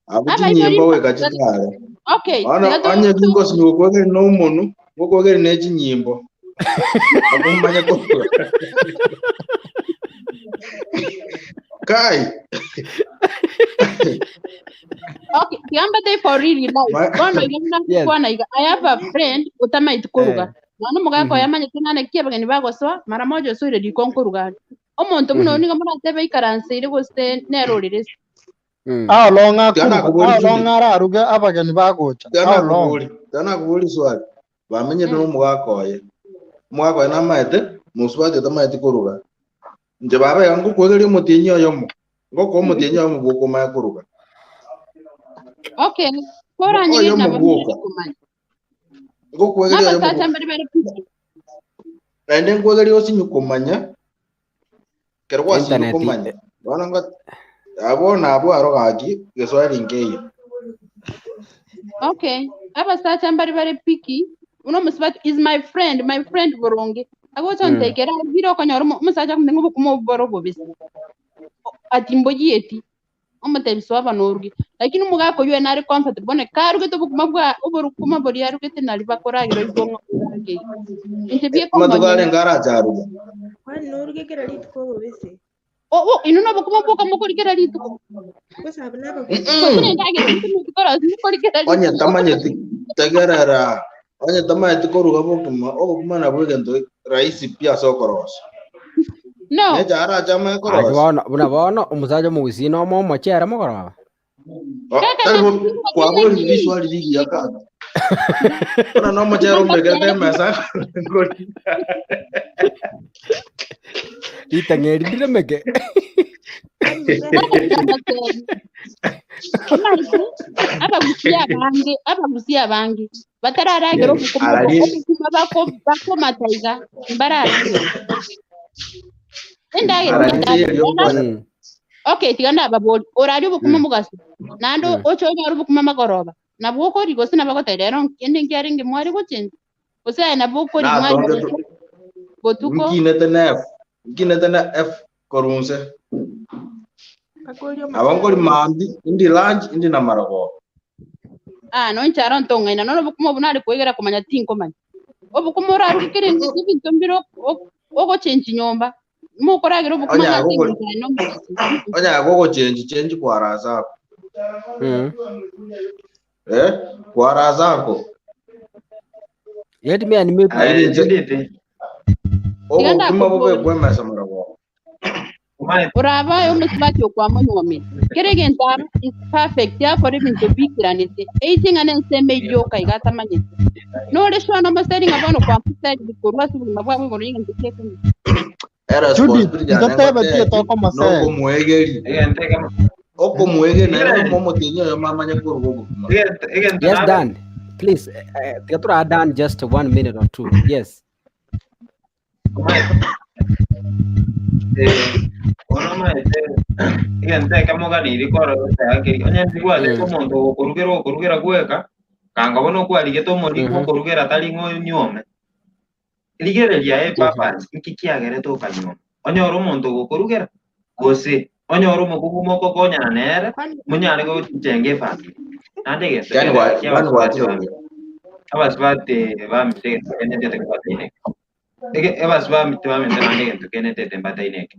Abuti nyimbo we kachitare. Okay. Anya nyimbo sinokwage no umuntu, ngokwage nechi nyimbo. Akumanya kuruga. Kai. Okay, kiamba day for really life. I have a friend utamaiti kuruga. Nano mugako yamanya tunane kiabageni bagoswa mara moja usure di konkuruga. Omonto muno ni ngamara tebe ikaranse iri goste nerorires. Longa aruga abageni bagocha. Tana kubuli swali. Bamenye no mugako ye. Mugako na maete, muswati tamaiti kuruga. Nje baba yangu kwegeri mutinyo yomo. Ngoko mutinyo yomo boko ma kuruga. Okay. Kora nyingi na kumanya. Ngoko kwegeri yomo. Naba sacha mbere piki. Ende kwegeri osinyu kumanya. Kerwa sinyu kumanya. Bana ngo abo arogaki geswali ngeye. Okay. Aba sacha mbere piki. Uno muswati is my friend boronge. Agocha ntekera biro konyoro musacha kumengo kumo boro bobisi. Atimboji eti. Omutebiso abanorgi. Lakini mugako yue nari comfortable ne karuge to bukuma bwa oboru kuma bori yaruge tenali bakora giro ibongo. Intebie ko matugale ngara charuga. Kwani norge kera lit ko bobisi. Inuna bukuma buka mukori kera lit ko. Kusabu naba. Onye tamanyeti tegerera. Onye tamanyeti koruga bukuma obukuma na bwegento raisi pia sokorosa. No. Neja ara chama korosa. Unabona umusaja muzi no momo chera mukoroba. Kwa boli visual ligi yakaka. Ona no mo chero mbegete mesa. Itangeri diremeke. Aba musia bangi. Batarara gero kuma bako mataiga. Mbarara. Okay, tiganda baboli. Orari bukuma mugasi. Nando ocho nyaru bukuma magoroba. Na boko rigo sina bagota rero ende ngiaringe mwari gochenje. Ose na boko ri mwari. Botuko. Ngine na F korunse. Abangoli mandi indi lunch indi na marago. No ncharo ntonga ina no bukuma bunari kwegera kumanya tinko manya. Obukuma orari kire ngibinto mbiro ogochenje nyomba. Mukora gero bukuma onya gogo change kwa raza. Kwa raza ko. Yet me anime kuma bobe kwema samarago. Uraba yo musbati kwa monyomi. Kerege ntara is perfect ya for even to be kiranite. Eating and seme joka igata manye. No le shwa no mastering abono kwa mstari bikorwa sibu mabwa ngo ringa ndikeke. Judy, no muegeri. Oko muegeri na momo tinyo yo mama nyakurugo. Yes, Dan. Please, Gatura Dan just 1 minute or 2. Yes. Kama gani rikoro yake onye ndigwa le komondo kurugera gweka kanga bono kwa ligeto mori ko kurugera tali nyome ligere lya papa nkikiagere to kanyo onye oro mondo kurugera gose onye oro mukugumo ko konya nere munyare go jenge family nande ge abasbate bamite kenete ko batine abasbate bamite nande ge kenete tembatine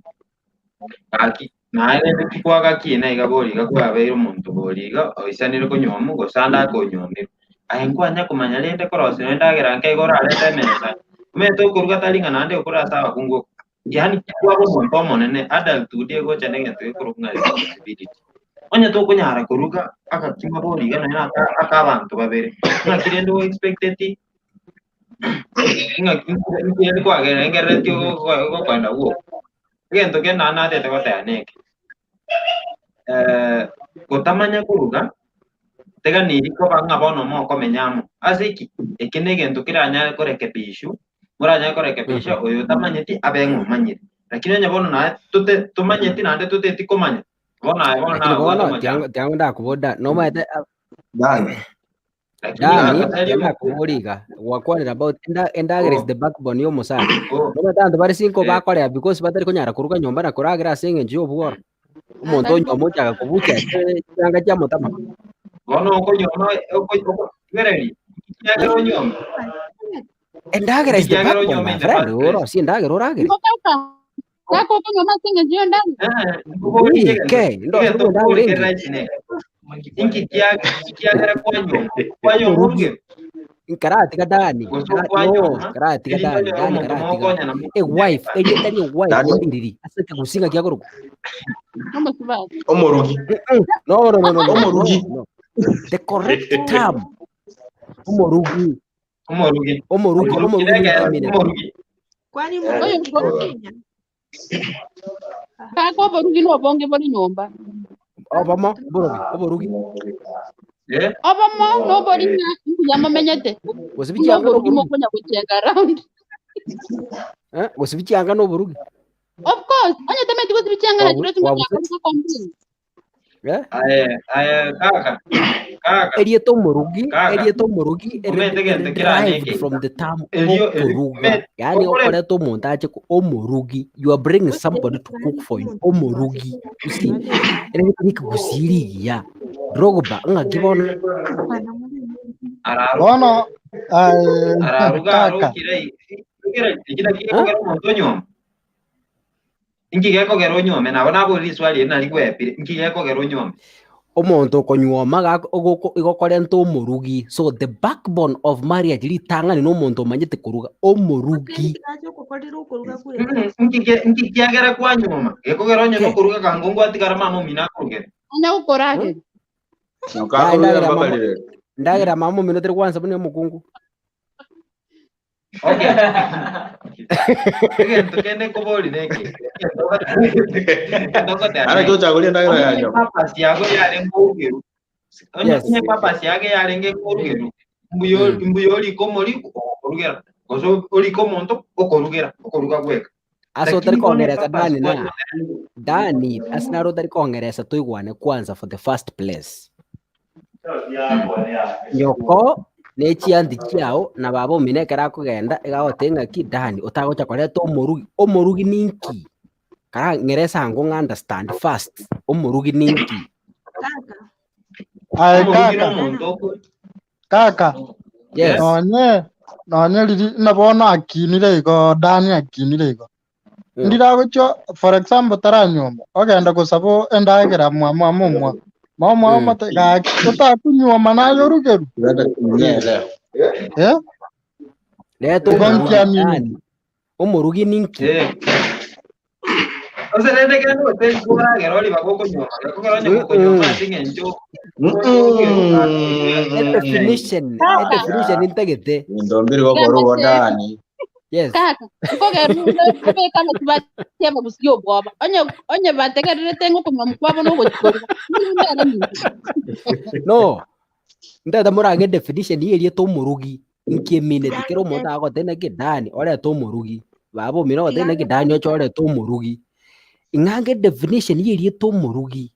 aki naile ndikwaga kina igabori gakwa beiro muntu boriga oisanire kunyomu gosanda konyomi ahenkwanya kumanya lende korosi endagera nke igora lende mesa meto kuruga talinga nande okura sawa kungo yani kwabo muntu monene adult tudie go chanenge to kurunga possibility onye to kunyara kuruga akakima boriga na akabantu babere nakirendo expected ngakiri kwagera ngere tyo go kwenda wo gento ke nana te ko taneke gotamanya kuruga tega niri ko banga bono mo komenyamo asiki ekine gento kiranya korekebishu muranya korekebisha oyo tamanyeti abengo manyiri lakini nyabona na tumanyeti na ande tuteti komanya bona lakini bona tiango nda kuboda no matter Dani Dani kumuriga wakwanira about endagera is the backbone yo musaka no matter bari sinko bakorea because batari kunyara kuruga nyomba na kuragira singe njyo bworo umuntu nyomo cyaka kubucha cyanga cya mutama bona uko nyoma uko gereri cyagero nyoma endagera is the backbone my friend oro si endagera oragera kako ko nyoma singe njyo ndani ke ndo endagera inki kiagera kwa nyoma ruge karati kadani karati kadani dani karati wife tari wife ndiri asaka gusinga kyagoro omorugi no omorugi the correct term omorugi kwani mmorugi kako borugi no bonge bari nyomba obama omorugi obama nobody yamamenyete wasibicyanga no borugi mokonya kuchenga around wasibicyanga no borugi of course anya tameti wasibicyanga na chiro tumenya complain kaka erieto morugi derived from the term okoruga yani okoreto umuntu aje ko omorugi you are bringing somebody to cook for you omorugi you see ene kusiriya Drogba ngakibona Bono araruga kira kigero umuntu nyoma ingigeko gero nyoma nabona bo riswali ena ligwepi ingigeko gero nyoma omuntu konyuoma igokore nto murugi so the backbone of marriage litangani no muntu manyete kuruga omurugi nkikiagera kwa nyuma gekogera nyuma kuruga kangongo atigara mama mina kurugera anya ukorage ndagira mama mina tiri kwanza bune mukungu okay tukende kuboli neki ana chocha kulia ndagira yacho papa siago yale ngogeru onye papa siage yale ngogeru mbuyoli komoli kurugera koso oli komonto okoruga gweka aso tari kongereza Dani asinaro tari kongereza tuigwane kwanza for the first place nyoko nechiandi chiao na babo minekera kugenda igagotenga ki Dani utagocha koreto omorugi ninki kara ngereza ngo understand first omorugi ninki kaka yes nonye riri nabona akinire igo Dani akinire igo ndira gocho for example taranyoma ogenda gusabo endagera mama mate ga utakunyoma nayo rugeru leto Dani omorugi ninki o sea desde que no te cura que roli bako nyoma ko nyoma singenjo definition integete ndombiri gokoro Dani yes kaka kogeru kama tubatie bagusyo bwaba onye bategerere tengo kumwa mkwabo no gukora no ndada murange definition yeri to murugi inki minute kero monta ago tena ke Dani ore to murugi babo mino tena ke Dani ocho ore to murugi ingange definition yeri to murugi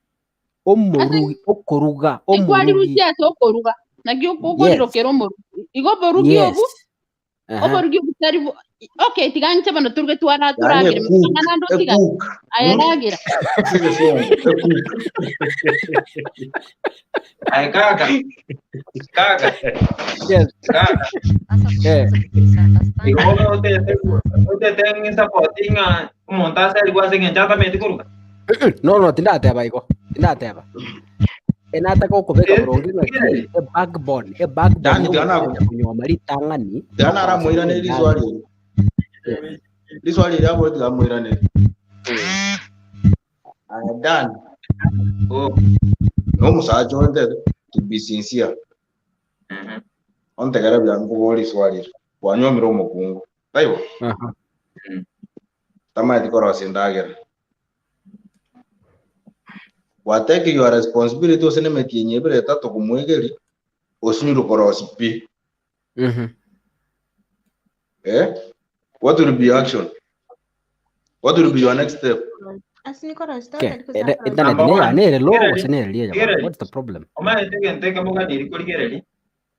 omurugi okoruga omurugi yato okoruga nagyo kokoriro kero murugi igo borugi obu oborugi butari okay tiganje bano turge twana turagire mwana ndo tiga ayaragira ay kaka yes igo te tenga supportinga monta ser igual sin enchata me tikuruka no tindateba iko tindateba enata ko kubeka burongi ngaki backbone kunyoma litangani Dana ara muirane liswali labo tigamuirane Dan no musacho onte to be sincere onte gara bya nguboli swali wanyomira Omokungu bayo tamati korosi endagera wateke your responsibility osene metinye bere tato kumwegeri osinyuru korosi pi what will be action What will be your next step? Okay. Internet ne low scenario. What's the problem?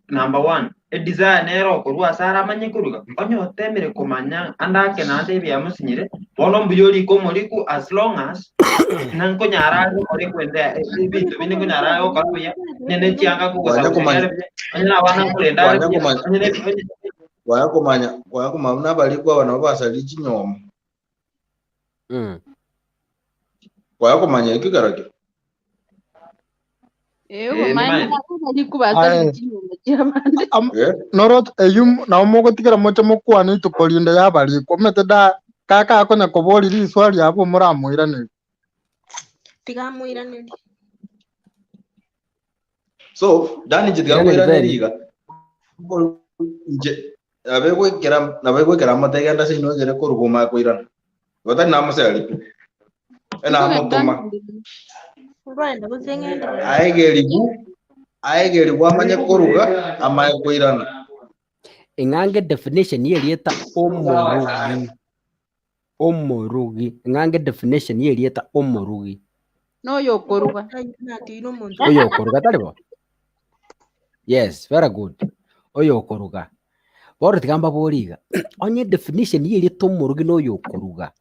Number 1, a desire nero kurwa sara manye kuruga. Onyo temire komanya andake na ande bya musinyire. Bono mbuyori ko moliku as long as nanko nyara ko moliku ende ibintu bine ko nyara ko kabuya nene chianga ko Wanya kumanya. anya wana kulenda Wanya kumanya n'abaligwa bano basali kinyoma. Wanya kumanya ikigarage. Norot eyum na umogo tikira mocha mokwani tukolinda yabali komete da kaka akonya koboli ri swali yabo muramwira ne tigamwira ne So dani jitigamwira ne liga nje abegwe kera mategenda sino gere kuruguma kwirana bata namusali ena mutuma urwenda gusengenda aegeri gwamanya kuruga amaye kwirana Ingange definition yelieta omorugi ingange definition yelieta omorugi no yokoruga oyokoruga talibo. Yes, very good. Oyokoruga boro tigamba boriga onye definition yelieta omorugi no yokoruga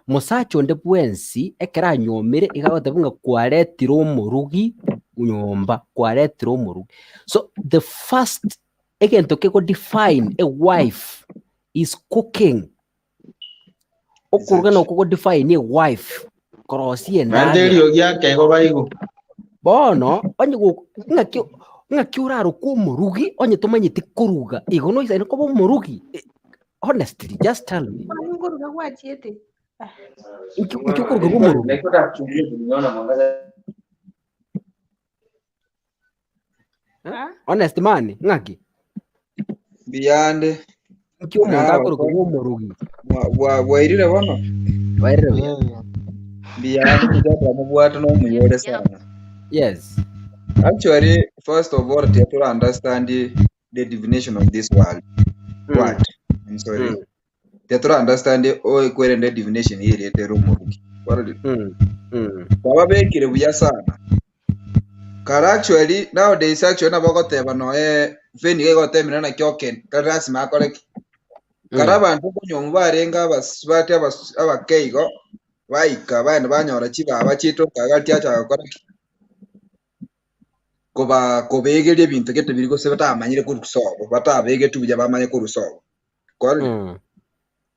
musacho nde bwensi ekera nyomere igagote bunga kwaretira omorugi nyomba kwaretira omorugi. So the first egento keko define a wife is cooking. Okuruga no koko define a wife korosi endagera. Mandelio yake go baigo. Bono onye go ngaki uraro ko omorugi onye tomanyete kuruga igo no isaino ko omorugi. Honestly, just tell me. Kuruga gwatiete. Kuruga omorugi. Honest man, ngaki. Biyande. Nkyo umuntu akuruga omorugi. Wairire bono. Wairire. Biyande kujata mubwata no muyore sana. Yes. Actually, first of all, you have to understand the definition of this word. What? I'm sorry. You have to understand the definition here. Baba kire buya sana. Actually, nowadays actually nabagoteba no veni gotemina na kyoken karasi makoreki. Karabantu kunyo barenga baswati abakeigo baika bana banyora kibaba kito kagati acha gakoreki. Koba kobegere bintu gete biri gose batamanyire ku rusobo batabege tubya bamanye ku rusobo.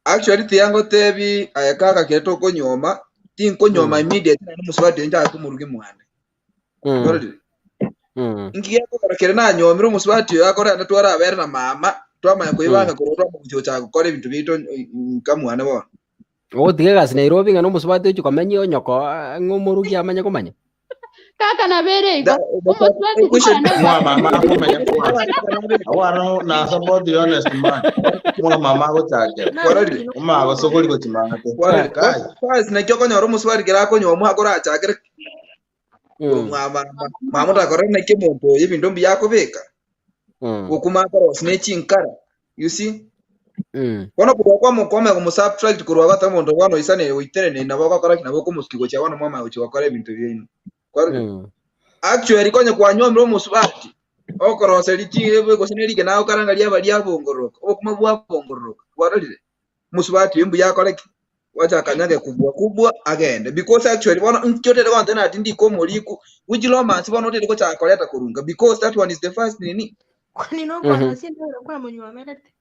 Actually tiyango tebi ayakaka keto konyoma tinko nyoma immediate na muswati nja kumuruge muhanda. Ngiye ko kera na nyomira umuswati yakora natwara abera na mama twamanya kuyibanga ko rwa mu cyo gukora ibintu bito kamuhane bo. Tigega Nairobi ngano muswati cyo kamenye nyoko ngumurugi amanya kumanya. Kaka na bere iko umuswati mwa mama kumenya kwa awano na support the honest man mwa mama go take uma go sokoli go timanga te kwa na kyoko nyoro umuswati kera ko nyomo akora achakere mama takora na kemonto ibintu byako beka ukuma karo snatching nkara you see kono kwa mukome ku subtract kurwa batamondo wano isane witerene na bakora kinabo ko muskigo cya wano mama uchi wakora ibintu byino actually konye kwa nyomro muswati okorose lichire ko sinelike nawo karangalia bali abongoroka okuma bwa bongoroka waralire muswati imbu yakora wacha kanyage kubwa agende because actually bona nkyote kwa tena atindi ko moliku wijilo mansi bona otete ko cha koleta kurunga because that one is the first nini kwani no kwa siendo kwa munywa melete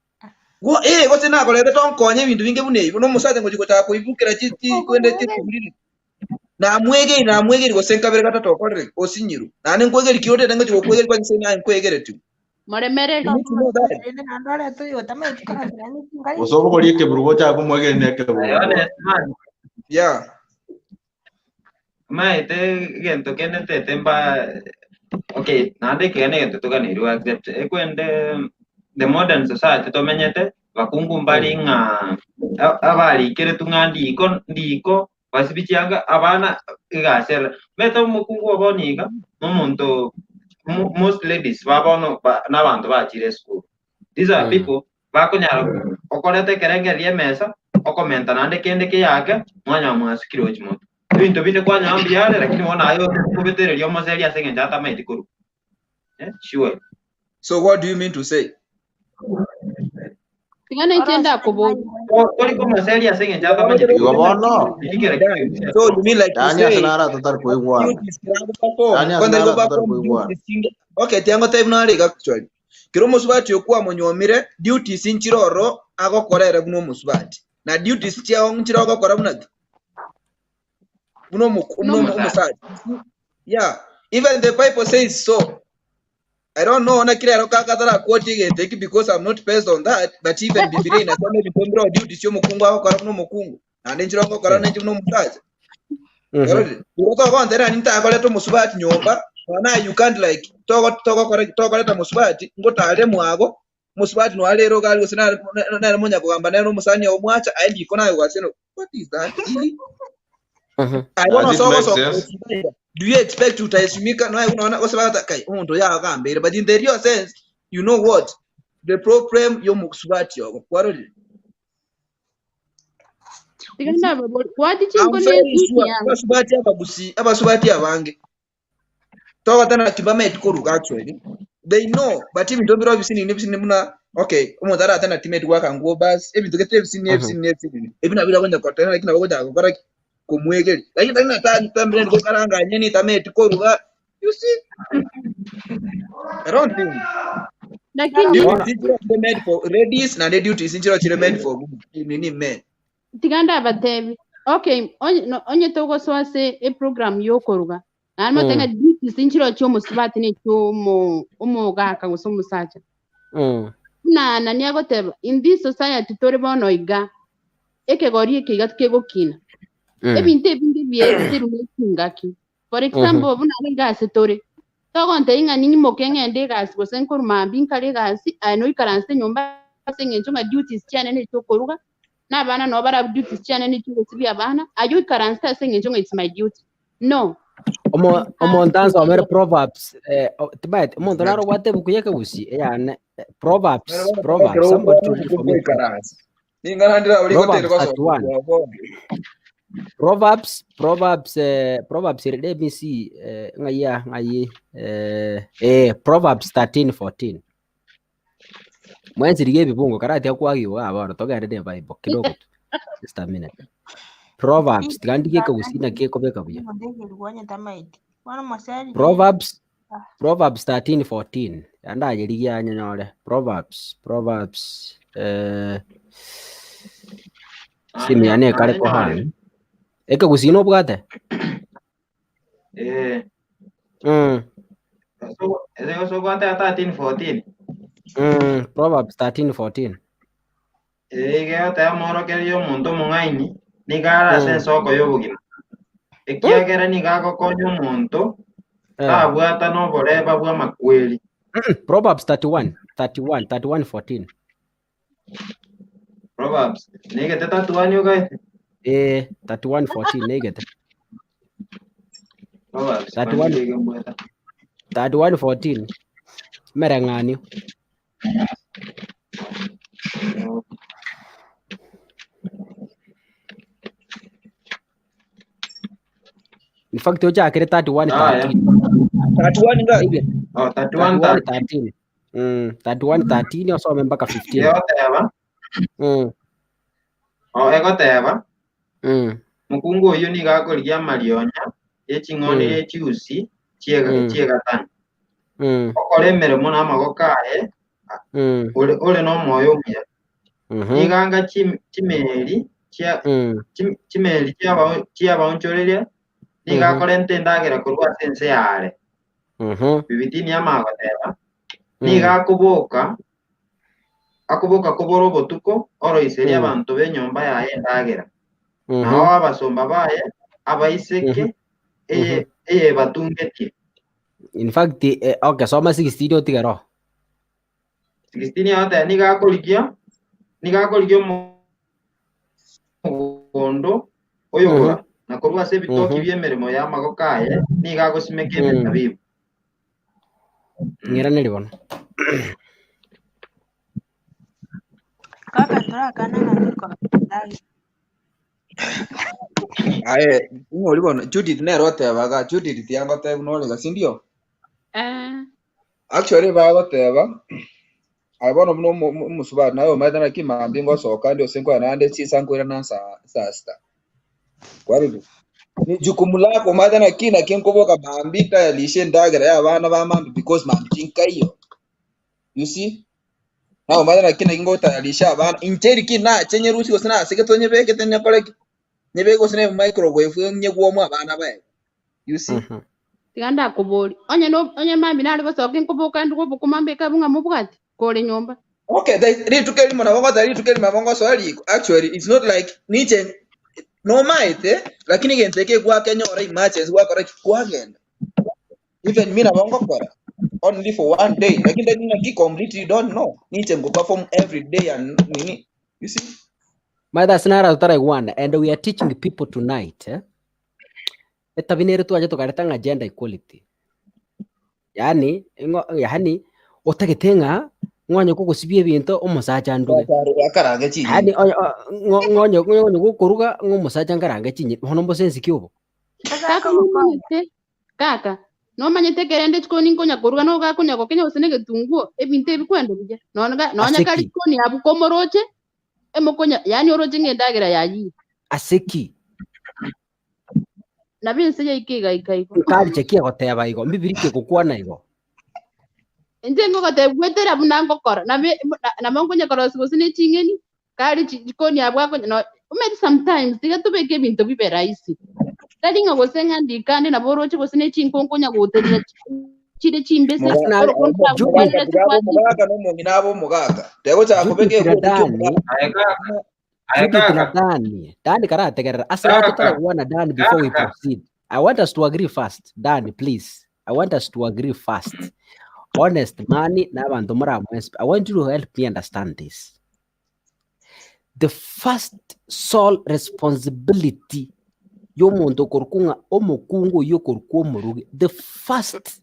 go ko tena koleta tonkonye bintu binge buneyi no musate ngo chikota kuibukira chiti kwende chiti na mwege go senka bere kata tokorre osinyiru nane nkwegeri kyote tanga chiko kwegeri kwa nsena nkwegere tu maremere osobo koli ke burugo cha ko mwege ne ke yeah maite gento kenete temba okay nande kene gento tukanirwa accept ekwende the modern society tomenyete bakungu mbali nga abali kere tungandi ndiko basibichanga abana igasera beto mukungu oboniga umuntu most ladies babono n'abantu bakire school these are people bakonyara okorete kerenge rie mesa okomenta nande kende ke yake mwanya mwasikiro chimoto bintu bine kwa nyambi yale lakini wona ayo kubetereria omoseri asenge njata maiti kuru sure. So what do you mean to say? Tingana ichenda kubo. Koli koma seri asenge njata maiti Igo kuru. bono. So you mean like to Yani say asenara tatar ko igual. duties krango perform Yani kwanda asenara go tatar perform ko igual. duties. Okay, tiango type na ri actually. Kiro musubati okwa monyomire duties inchiroro agokorera buno musubati. Na duties tia nchiro agokora bunati. Buno musubati. Yeah, even the Bible says so. I don't know na kile akakatara quoting it because I'm not based on that, but even Biblia inasema vitondro duty sio mukungu au karamu no mukungu na ndinjiro ko karana nje no mutaje. Alright. Uko kwa ndera ninta kwa leto musubati nyomba na you can't like toko leta musubati ngotale mwago musubati no alero gali usina na munya kugamba na no musani omwacha aindi iko nayo waseno. What is that? I don't know so do you expect to utaheshimika na unaona osabata kai umuntu yakambere but in the real sense you know what the problem yo musubati yo kwaroli Tiganda babo wadi chingo ne abasubati abange to tana kibame tukuru actually they know but even don't be muna okay umuntu ara tana teammate waka ngo bas ebintu kete ebisini ebina bila kwenda kwa tena lakini bagoja gukora kumwegeli lakini tena tambire ngo karanga nyeni teammate koruga you see I don't think lakini made for ladies na the duties inchiro made for nini men tiganda abatebi okay onye togo swase e program yokoruga Alma tenga duties inchiro chomo sibati ne chomo omogaka gosomo sacha na nani agoteba in this society tore bono iga ekegori ekigatke gokina ebinte bie siru ngaki for example buna lenga setore togonte inga nini mokenge ende gas gosen kurma binkale gas ano ikaranse nyumba senge nchonga duties chane ne chokoruga na bana no bara duties chane ne chokoruga abana ayo ikaranse senge nchonga it's my duty no omo ndanza omere proverbs tibet omo ndolaro wate bukuyeke usi yani proverbs somebody to read for me Proverbs let me see ngayi Proverbs 13:14 mwenzi rige bibungo karati akwagiwa abana togere de bible kidogo tu just a minute Proverbs tigandike ka usina ke kobeka buya Proverbs 13:14 andaje ligia nyanyole Proverbs simiane kare ko han eka kusino bwate so kwante 13:14 Proverbs 13:14 Ege moro kerio muntu mungaini nigara sensoko yobugina ekiagera nigago konyo muntu abwata no boreba bwa makweli Proverbs 31:14 Proverbs negete 31 yoga 31:14 negete Proverbs 31:14 merengani in fact oja akere 31:13 31:13 osome mpaka 15 egoteba mukungu uyu nigakorigia marionya eching'oni echiusi chiegatani okora emeremo namagokae ore no moyo muya niganga chimeri chiabaonchoreria nigakora endagera korwa sense yare bibitini amagoteba nigakuboka kubora obotuko oroiseria abantu b'enyomba yaye endagera nao abasomba baye abaiseke eye batungetie in fact okay soma 16 otigero 16 yote nigakorigia omogondo oyogora na korwa ase ebitoki bia emeremo ya magokaye nigagosimeka ebitabibu ng'ira neri bono Kaka turakana ngandiko ndagi. Aye, ngoli kono Judith ne roteba ga Judith tiango teb no le sindio. Actually ba roteba. Abono mno musuba nayo madana kimambi ngosoka ndio senko anande chisankwira na sasta. Kwari ni jukumu lako madana kina kenkoboka bambita yalishe ndagera ya bana ba mambi because mamtinka hiyo. You see? Nayo madana kina ngota yalisha abana incheri kina chenye rusi osina seketonye beke tenya koleki. Nyebeko sine microwave nyegwo mu abana bae. You see? Tiganda kuboli. Onye mambi nali basoka nkoboka nduko bukumambe kabunga mubwati kole nyomba. Okay, actually it's not like niche no maite lakini genteke kwa Kenya ora matches wa correct kwa agenda. Even mimi na bongo kora only for one day lakini naki completely don't know niche go perform every day and nini. You see? But that's not one, and we are teaching people tonight. Etabinere tu aje tukaretanga gender equality. Yani otagetenga ngonyo kugusibye bintu umusaja nduge. Akarange chinyi. Yani ngonyo gukuruga ngumusaja ngarange chinyi. Hono mbosensi kyobo. Kaka no manyete kerende chikoni ngonya kuruga no gakunya kokenya usenege tunguo ebinte bikwendo bije. Nonya kali chikoni abukomoroche emokonya yani oroje ngendagera yayi. Aseki. Nabi nseje ikiga ikaiko. Kali chekia goteba igo mbibirike gukwana igo. Njengo kote gwetera bunango kora na mongonya korosi gusine chingeni kali chikoni abwa ko no umeti sometimes tiga tubeke bintu bibe rahisi tadi ngo gosenga ndikande na boroche gusine chinkonkonya guterera chide chimbese oro kontra gwetera mugaga no munginabo mugaga tego cha kubeke Dani karategerera asira tutara kuona Dani before we proceed. I want us to agree first. Dani, please. I want us to agree first. Honest money na bantu muri I want you to help me understand this. The first sole responsibility y'omuntu korukunga omukungu yokorukwo murugi. The first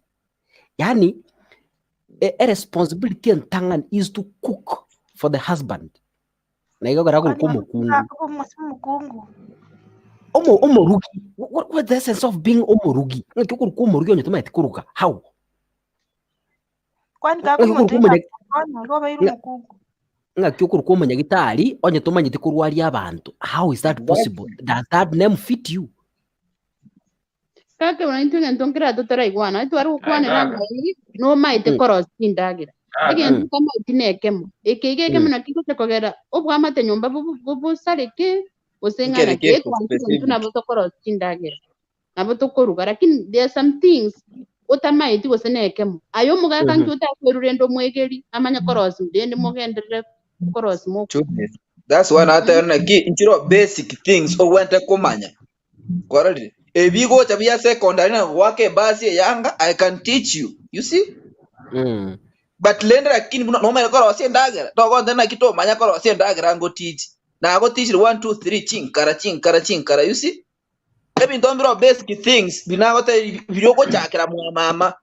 yani a responsibility entangan is to cook for the husband. Na igo gara koruko mukungu. Omorugi. What the essence of being omorugi? Ngeke koruko murugi onye tuma etikuruka. How? Kwani kako mutumanya ngo bayiru mukungu. Ngake koruko munyagitari onye tumanye tikurwari abantu. How is that possible? Does that name fit you? Kake unaitwenga ntonkera totara igwana itwari ukwane nanga no maite korosi ndagira. Again kama itinekemo. Ekegekemo na kiko tekogera obwamate nyomba bubu saleke osenga na ke kwantu na boto korosi ndagira. Na boto koruga lakini there are some things otamaiti gosenekemo. Ayo mugaka ntuta kwerurendo mwegeri amanya korosi ndende mugendere korosi mo. That's one other naki inchiro basic things o wente kumanya. Korali ebigo tabia secondary na wake basi yanga I can teach you. You see? But lenda lakini no manya korosi ndagera. Togo ndena kito manya korosi ndagera ngo teach. Na go teach 1 2 3 chinkara. You see? Maybe don't be basic things binagote biroko chakira mu mama.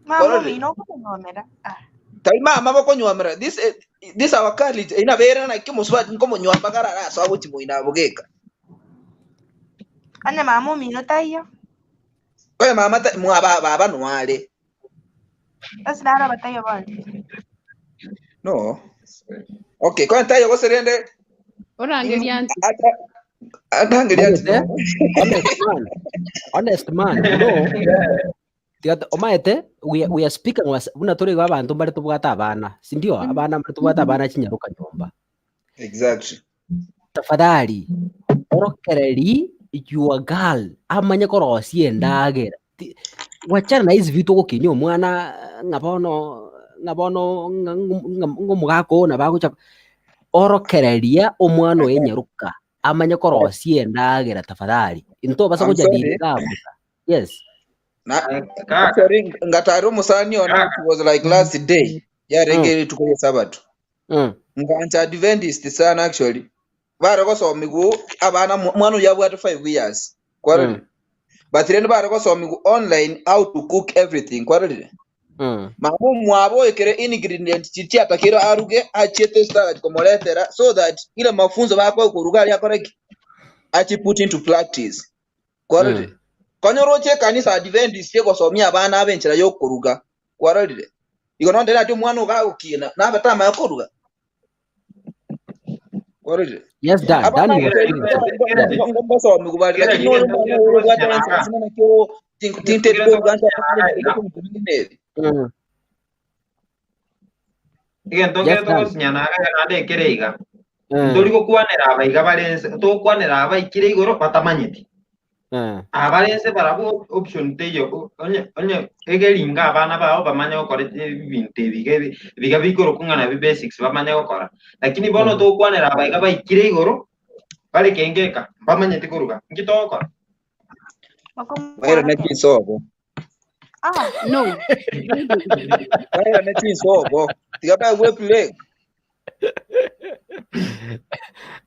Mama mino ko nomera. Tai mama bako nywamera. This our college ina vera na kimuswa nkomo nywamba karara so abuti mu inabogeka. Anya mama mino taiyo. Oya mama ta mu baba nwale. Asnara batayo bani. No. Okay, kwa tayo go serende. Orangelianti. Honest man, no. Omaete we are speaking unatori wa abantu bari tubwata abana, si ndio? Abana bari tubwata abana kinyaruka nyomba. Exactly. Tafadhali orokereri your girl amanye korosi endagera. Wachana na hizi vitu gokinyo mwana ngabono ngomugako na bagucha orokereria omwana oyenyeruka amanye korosi endagera tafadhali into basa kujadili kabusa. Yes. Actually ngataru musani ona was like last day ya regeli tukoye sabato. Nganja Adventist sana actually. Bara ko so migu abana mwana yabu at 5 years. Kwari. But then bara ko so migu online how to cook everything kwari. Mamu mwabo ekere ingredient chichi atakira aruge achete start komoletera so that ile mafunzo bako kuruga ya koreki achi put into practice. Kwarire. Konyoroche kanisa Adventist ye kosomia abana abenchira yo kuruga. Kwarire. Ikono ndera ati mwana ukagukina na batama yo kuruga. Kwarire. Yes, dad. Dan Ngoso mikubali lakini no mwana uruga hata sana kyo tinte ko ganja Igen tongere togosinyana ade kereiga. Tori gukwanera abaiga barense tokwanera abaikire igoro batamanyeti. Abarense barabo option teyo onye egeringa abana bao bamanya gukora ibintu biga bigoro kungana bi basics bamanya gukora. Lakini bono tokwanera abaiga baikire igoro bale kengeka bamanyeti kuruga. Ngitokora. Waira naki sobo. No. Waira naki sobo. Tigaba we play.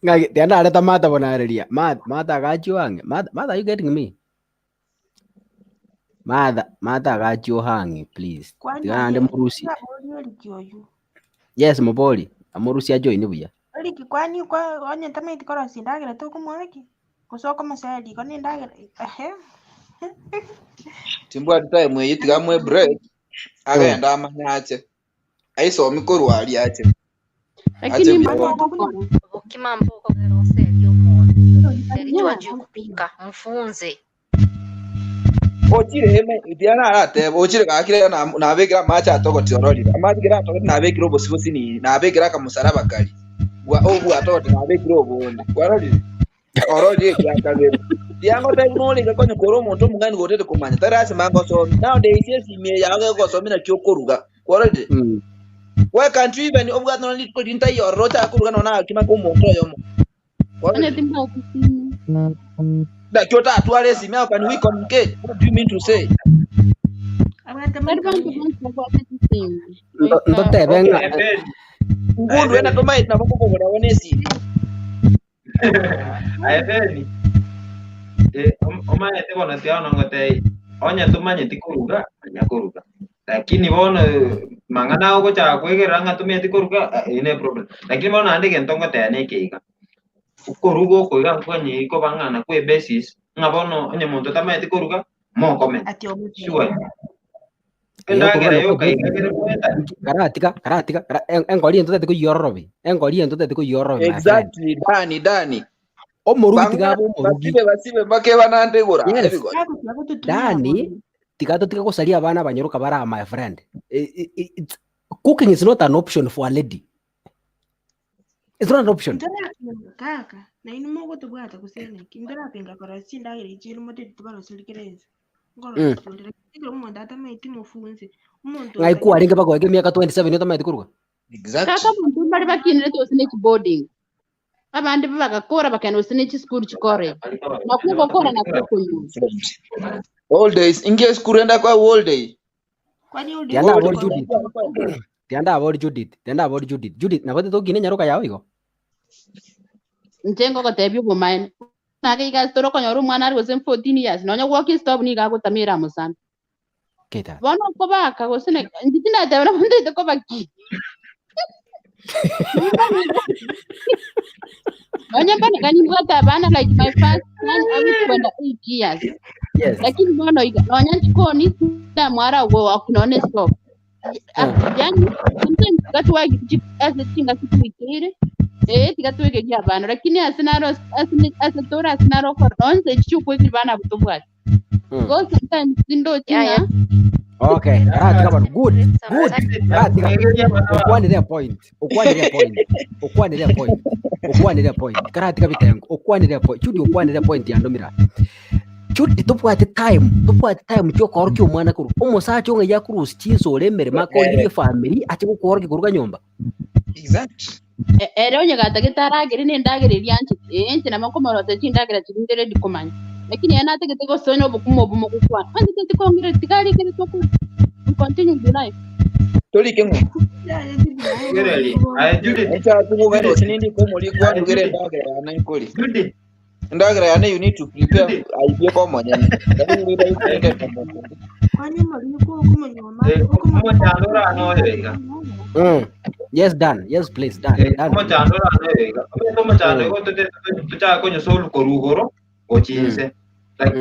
Ngai tianda ada mata bonareria. Mata gachu hangi. Mata, you getting me? Mata gachu hangi, please. Tianda ande murusi. Yes, moboli. Amurusi ajo ini buya. Oliki kwani kwa onye tameti korosi endagera tokumwaki. Kusoko masali koni endagera. Timbwa time yitigamwe break. Agenda amanyache. Aiso mikoro ali ache. Lakini ukimambo kwa korosi aliyomo. Alijua juu kupika, mfunze. Ochire heme idiana arate ochire kakire na begira macha atogoti orori. Amagira atogoti na begira obosibosi ni na begira kamusaraba kali. Wa obu atogoti na begira obundi. Kwarori. Orori yakabere. Yango technology gakonyo koro muntu mungani gotete kumanya. Tarasi mango so nowadays yes ime yawe go so mina kyokoruga. Kwarori. Why can't you even obga no need ko dinta yo rota kuruga no na kima ko muntu yomo. Ane timba kusini. Da kyota atwale simi how can we communicate? What do you mean to say? Ndote venga. Ngundu ena toma ina boko boda onesi. Aeveni. Omanye te bona te ono ngote onya tumanye tikuruga anya kuruga. Lakini bona mangana uko cha kwegera nga tumye tikuruga ine problem. Lakini bona ande gentongo te anekeiga. Kurugo koiga kwanye iko bangana kwe basis ngabono onye muntu tamanye tikuruga mo comment. Sure. Endagera yo kaigere kwenda. Karatika. Engoli entote ko yorrobe. Engoli entote ko yorrobe. Exactly, Dani. Omorugi tigabo omorugi. Basibe make banandegora. Dani tigato tiga kusalia abana banyoroka bara my friend. Cooking is not an option for a lady. It's not an option. Kaka na inu mogo tubwata kusene kindara pinga korosi endagera ichiru mote tubaro silikereza. Ngoro ndiro mo data maiti mufunze. Umuntu Ngai ku aringe bako ege miaka 27 yota maiti kuruga. Exactly. Kaka muntu bari bakinire to snitch boarding. Abandi bagakora bakano snitch school chikore. Nakuko kora na kuko yu. All days inge skurenda kwa all day. Kwani udi. Tianda about Judith. Judith na bote to gine nyaroka yawo iko. Njengo ko tebyo bumain. Nake iga storo ko nyoru mwana ari gosen 14 years. Nonya walk stop ni ga ko tamira musan. Keta. Bono ko baka gosene nditina tebra munde ko baki. Onye bana kani ngota bana like my first son I was when 8 years. Yes. Lakini bono iga onye chikoni da mwara wo akunone stop. Yani sometimes katu wagi ase chinga kitukire tikatuweke kia bana lakini asatora asinaro kwa nonse chichukwe kibana butubwati. Go sometimes sindo china. Okay, karatika bana good. Karatika. Okwani their point. Karatika bitengo. Okwani their point. Chudi okwani their point yandomira. Chudi tupwate time cyo korki umwana kuru. Omusa cyo ngeya kuru stinso lemere makongire family ati gukorki kuruga nyomba. Exactly. Onye gatagitaragire n'endagire ryanchi ente na makomoro tetindagire chindere dikomanya. Lakini yana tegeko sonyo bukumo bumukukwa. Andi tetikongire tikali kire toku. Continue the life. Toli kemo. Gereli. Judith. Acha tuko wendo sinindi ko muri kwa ngere ndagire ana ikoli. Judith. endagera yani you need to prepare aibie kwa manyene lakini wira ikende Kwani maliko kumanyoma Como chandora no erega. Yes, Dan. Yes, please, Dan. Como chandora no erega. Como chandora tu cha coño solo corugoro o chinse. Like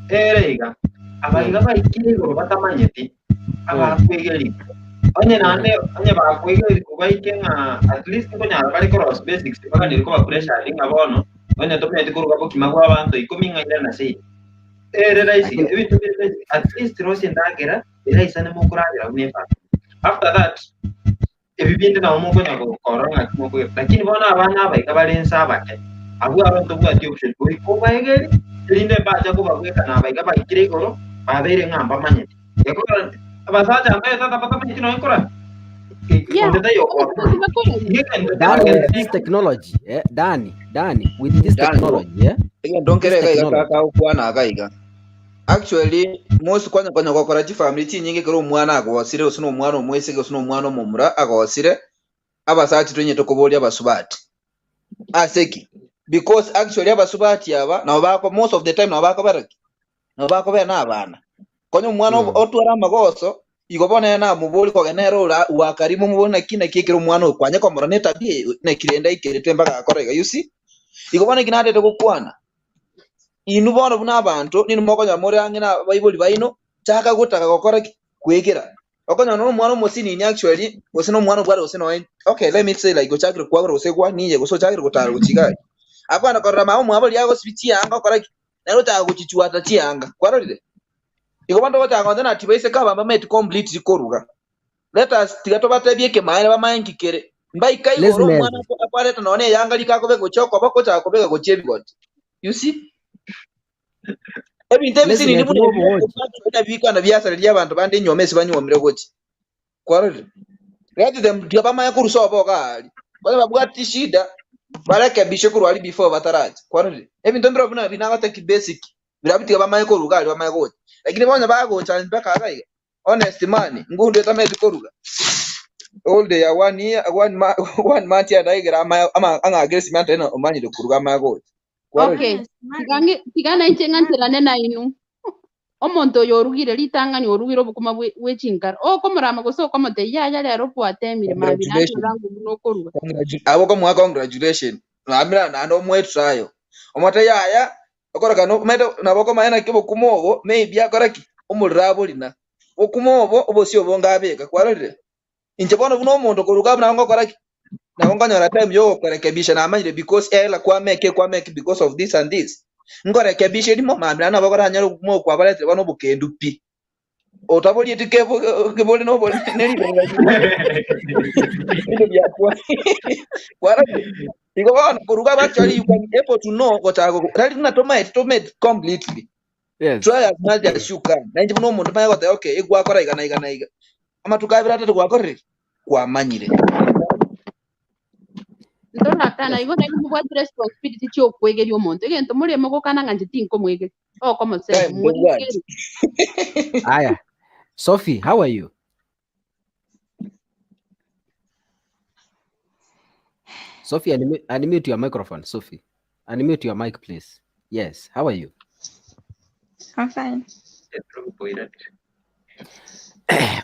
erega. Abaiga baikiri batamanyeti. Aba kwegeli. Onye ba kwegeli kubaikenga at least konya bali cross basics paka niliko ba pressure linga bono. Onye to meti kuruga pokimagwa abantu ikominga ina na sei. At least rosi endagera iraisa nemukurabira unefa. After that ebibindi na omuko nyako koranga kimoko lakini bona abana abaika balensa abake abu abantu bwati option kuri ko baegeri linde bacha ko bagweka na abaika baikire koro babere ngamba manyeti yakora abasaja ambaye tata pata manyeti no ikora with this technology, Dani, with this technology, don't care kaka ukwana akaiga. Actually, most kwanza gokora family chi nyingi kero mwana agosire usino mwana omwese usino mwana omumura agosire abasati twenye tokobolia basubati aseki because actually abasubati aba na bako most of the time na bako baraki na bako bena abana konyo mwana otwara magoso igobona na muboli ko genero wa karimu mubona kina kikero mwana kwanya ko morane tabie na kirenda ikere twemba akorega you see igobona kinade tokukwana inu bono buna abantu ninu moko nyamore angina bible baino chaka gutaka gokora kwegera okonya no mwana mosini ni actually osino mwana bwara osino okay let me say like go chakira kwagora osekwa niye go so chakira gutara guchigai akwana korra mawo mwabali yago spiti anga kora nero ta guchichua ta chianga kwarorire igobando bata ngona na tibaise kaba mama complete koruga let us tigato batebie ke maere ba manki kere mbai kai goro mwana apareta none yanga likako be gochoko bako cha ko be go chebi got you see ebintu sini ndi na bika na byasara lyabantu bandi nyomesi banyomire goti kwarore rati them dyabama yakuruso bogali bale babwati shida barake bishukuru ali before bataraje kwarore ebintu mbiro buna binagata ki basic birabiti bama yakurugali bama goti lakini banya bago challenge baka agai honest man ngundu tameti koruga all day 1 year 1 month ya daigira ama anga agreement ena omanyire kuruga ma goti. Okay, tigana ichenganzira nena inu. Omonto yorugire litangani orugiro bukuma wechinkara. Komurama goso komote ya lero kwatemire mabina rangu bunokoruga. Abo ko mwa congratulation. Namira na ndo mwetrayo. Omote ya okora kano meto naboko maena kibo kumobo maybe akora ki omurabo lina. Okumobo obosio bongabeka kwarore. Inche bono buno omonto koruga bna ngokora ki na ngonyora time yo kurekebisha na amanyire because ela kwa make because of this and this ngorekebisha limo mamira na bakora nyaro mo kwa balete bano bukendu pi otaboli tikevo keboli no boli neli ndio bya kwa kwara iko bana kuruga actually you can able to know what ago rali na tomate completely yes try as much as you can na nje no muntu mayo okay igwa kora igana ama tukabira tatu kwa korre kwa manyire ndona kana igo na mu what responsibility cho kwegeri omonto egento muri mo kana nganje tinko mwege komo se mwege. Aya, Sophie, how are you? Sophie, unmute your microphone. Sophie, unmute your mic, please. Yes, how are you? I'm fine.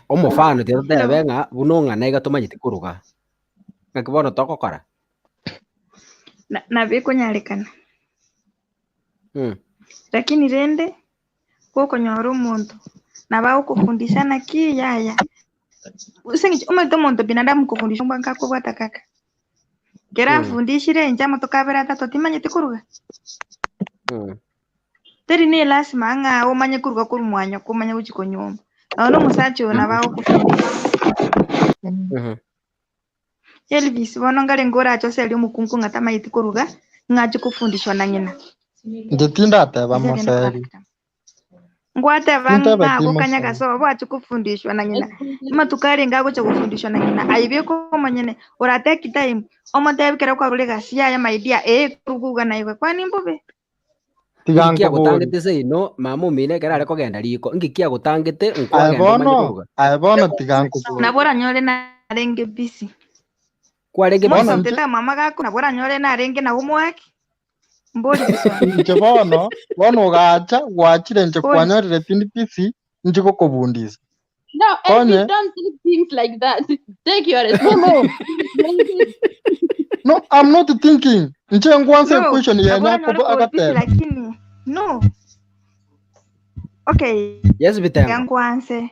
Omofano tete benga bunonga naiga tomanyite kuruga ngakibono tokokora na bikunyarikana lakini rende kukonyora omonto na bakufundisha naki yaya usengi omonto omonto binadamu kufundisha mbanga kubwata kaka kera fundishire njama tokabera tato timanyite kuruga teri ni lazima anga omanye kuruga kuri mwanya kumanya uchikonyoma ono musacho na bakufundisha Elvis bono ngale ngora acho seli omukungu ngatama yiti kuruga ngacho kufundishwa na nyina nditinda teba moseri ngwate banga gukanya gaso bacho kufundishwa na nyina matukari ngago cyo kufundishwa na nyina aibe ko manyene ora take time omote bikera kwa rule gasia ya maidia kuruga na iwe kwani mbube ngikia gutangite sei no mamu mine kera ariko genda riko ngikia gutangite nkwagenda manye bono tiganku na bora nyore na renge bisi kwa renge bisi teta mama gako na bora nyore na renge na umwaki mbori biswa nje bono gacha gwachire nje kwanyorire tindi pisi nje kokobundisa No, konye don't do things like that. Take your responsibility. no, I'm not thinking nje ngwanse question nabora yenya nyore ko ko pisi agatel lakini no okay Yes Bitengo. yangwanse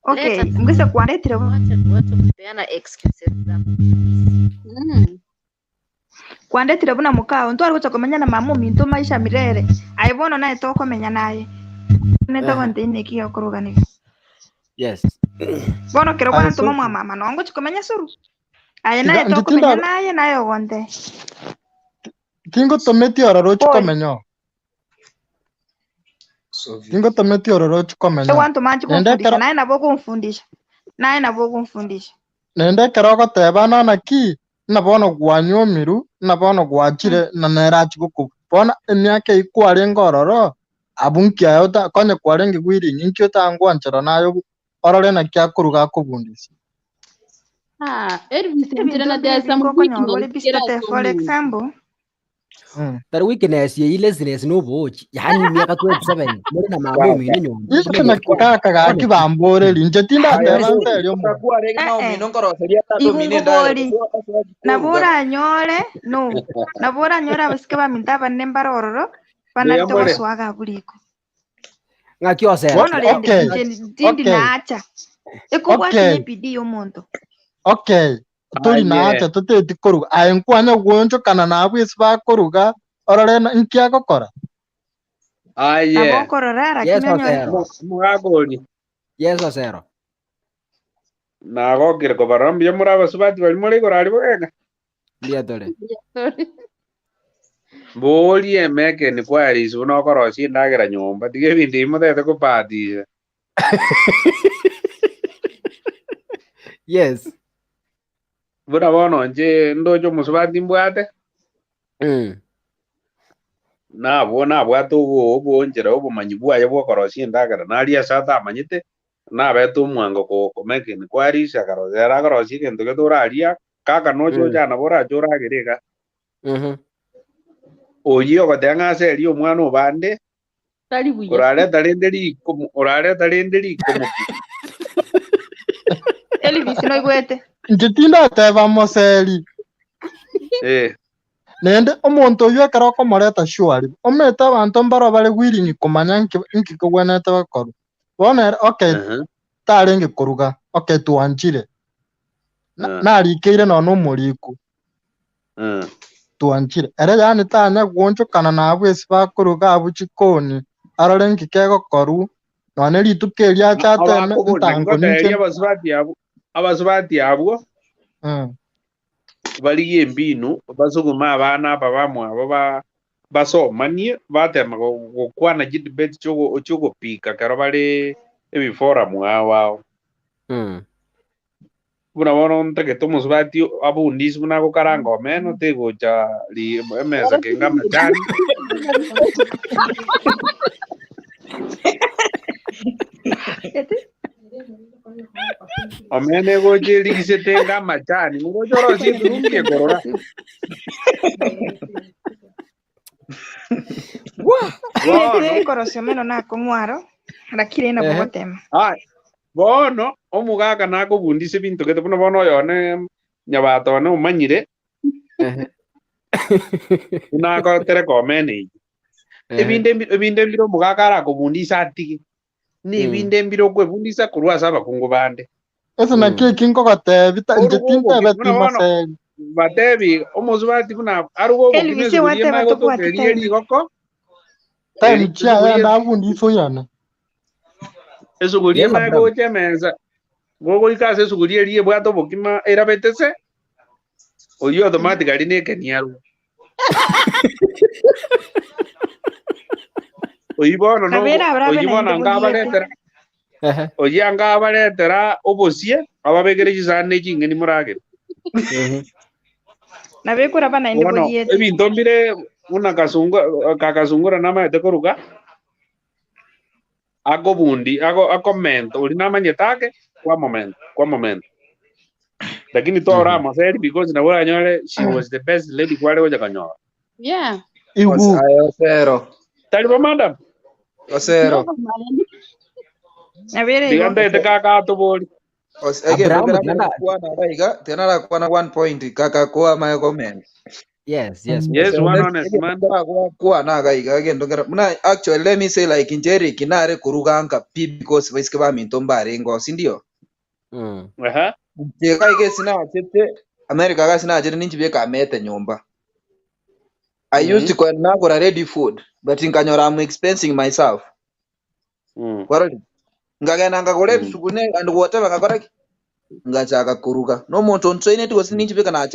okay ngise kwandetire wacha kupeana excuses za kwandetire buna mukao ntwari guca kumenya na mamu mintu maisha mirere aibono naye to kumenya naye neta kontine kiyo kuruganira Yes. bono kero kwa ntuma mwa mama nongo chikomenya suru aye naye to kumenya naye ogonte tingo tometi ororo chikomenya tingo tometi ororo chikomenya wantu manchi kumfundisha naye nabo kumfundisha nende kero goteba naki nabono gwanyumiru nabono gwachire na nerachi guku bona emyaka ikwari ngororo abunkia yota konye kwari ngwiri nyinki utangwanchero nayo orore na kya kuruga kubundisa Elvis ntirana there some weakness for example But weakness ye laziness no boch yani miaka 27 muri na mamu mino nyomba iske na kaka ga kibambore linje tinda tebante lyo mo kwa rege na mino ngoroseria tatu mine ibungobori nabora nyore no nabora nyore abasike bamintaba nembara ororo banarite baswaga buriko ngakyo se tindi naacha ekubwakinye bidii y'omuntu okay tuli naacha tuteti koruga ayenkwanya gwonjo kana nabwisi bakoruga orore nkia gokora nabokorora lakini onyo mugagori yes osero nagokire kobarambia muraba subati bali muri gorari bogega ndia dole boli emeke ni kwari su no korosi ndagera nyomba tige bindi imutete kupati yes buna bono nje ndojo musubati mbwate na bwato ubo njera ubo manyibwa yabo korosi ndagera nali asata manyite na betu mwango ko meke ni kwari sakaro era korosi kento ke doraria kaka nojo jana bora jora gerega oyo gotenga seri omwana obande orare talenderi como Elvis no igwete njitinda teba moseri nende omonto oyo ekero okomoreta shwari omete abanto mbaro bare gwiringi komanya nki kogwenete bakoro bona okay tarenge koruga okay tuanchire narikeire nono omoriku tuanchire ere yani tanya gwonchokana nabwesi bakoruga abuchikoni arore nki kegokoru none ritu keria chateme ntango ninche abasubati abo bali embinu basuguma abana aba bamwe abo basomanie batema gukwana gidibet chogo pika karo bali ebifora mwawa buna bono ntake tomusubati abundisi buna gukaranga omeno tegocha li emesa kenga machani omene goje ligise tenga machani mugojoro si turumie korora Ete korosi omeno nako mwaro lakini na bogotema bono omugaga nakobundise bintu gete buna bono yone nyabatone umanyire nako tere komene ebinde mbiro mugaga arakobundisa atigi ni binde mbiro kwebundisa kurwa saba kungo bande ese na kiki ngogote bitanje tinta batimose batebi omuzubati kuna arugo Elvis wate batokwakiye ligoko time chia ya ndabundisa yana esugurie mago chemeza gogo ikase esugurie rie bwato bokima erabetese oyo automatically nekeniaru oyibono no oyibono ngabaletera oyi angabaletera obosie ababegere chisane chingeni muragere nabekura bana indi boyete ebinto mbire una kakasungura namaete koruga agobundi akomento uri namanyetake kwa moment lakini to ramos because na wala nyore she was the best lady kwale oja kanyora igu Osero. Talibo madam. Osero. Digante te kaka to boli. Abraham Tena kuana 1 point kaka kwa mae komen. Yes, one honest man. Kwa na gaiga agendo gara. Actually let me say like injeri kinare kuruganga because viske ba mintombare ngo sindio. Teka ige sina achete America ga sina achete ninchi beka mete nyumba. I used to go and now ready food, but in Kanyora I'm expensing myself. Correct. Ngagenda ngakole sugune and whatever ngakora ngachaka kuruka. No muntu ontrain to sininchi beka na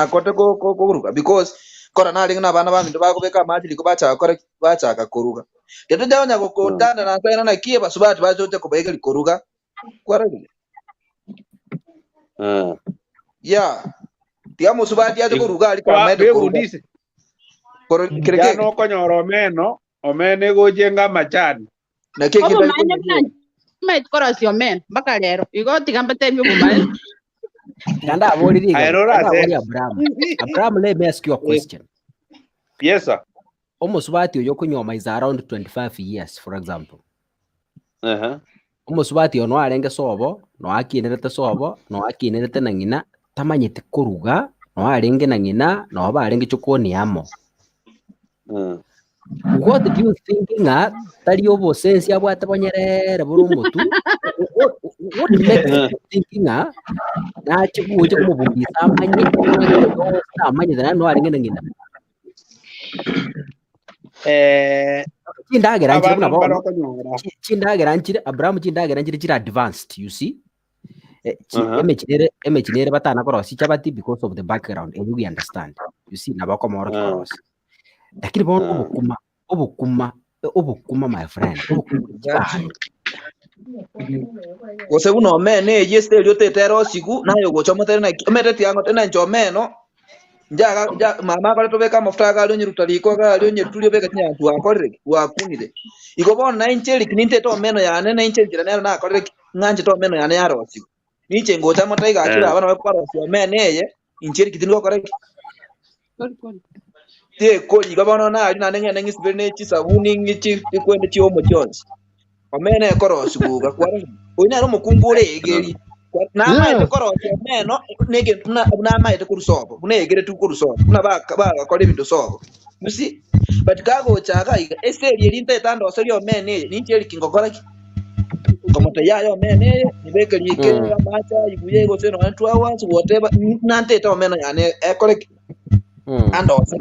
kote ko kuruka because kora na linga bana ba mintu bakubeka maji liko bachaka kuruka. Keto jawo nyako kotanda na sana na kie basubati bachote kubeka likoruka. Correct. Yeah. Tia musubati yacho kuruka alika mete kuruka. Ya no konyoro omeno gojenga machani. Na kiki Met korosi omen mpaka lero. Igo tigamba temyo bumai. Kanda abori Abraham, let me ask you a question. Yes, sir. Omusubati oyokunyoma is around 25 years, for example. Omusubati ono arenge sobo, no akinerete sobo, no akinerete na ngina, tamanyete kuruga, no arenge na ngina, no barenge chukoni amo. What do you think nga tari obo sense abwate bonyerere buru mutu? What makes you think nga na chibuje kumubumbisa amanye no arenge na ngina? Chindagera nchire kuna babo. Chindagera nchire Abraham chindagera nchire chira advanced, you see? Emechinere batana korosi chabati because of the background and we understand. You see nabako moro korosi. Lakini bono obukuma my friend. Kose uno mene yeste lyo tetero siku nayo gochoma tena mete tiango tena njomeno. Njaga mama kale tobeka mafuta ga lyo nyirutariko ga lyo nyirutulyo beka nya tu akorre wa kunide. Iko bono na incheli kininte to meno yane na incheli tira na akorre nganje to meno yane yaro siku. Niche ngocha motaiga akira abana bakora sio mene ye incheli kitindwa korre. Tie koli gabano na ali na nenge nenge sibene chi sabuni ngichi kwende chi omo Jones. Omene korosi guga kwara. Oina ro mukungure egeri. Na maite korosi omeno nege na maite kurusobo. Bune egere tu kurusobo. Kuna ba kole bintu sobo. You see? But kago chaga iga eseri elinte tando oseri omene ni cheli kingogora ki. Komota yayo omene nibeke like amacha ibuye go seno 2 hours whatever nante to omeno yane ekole and also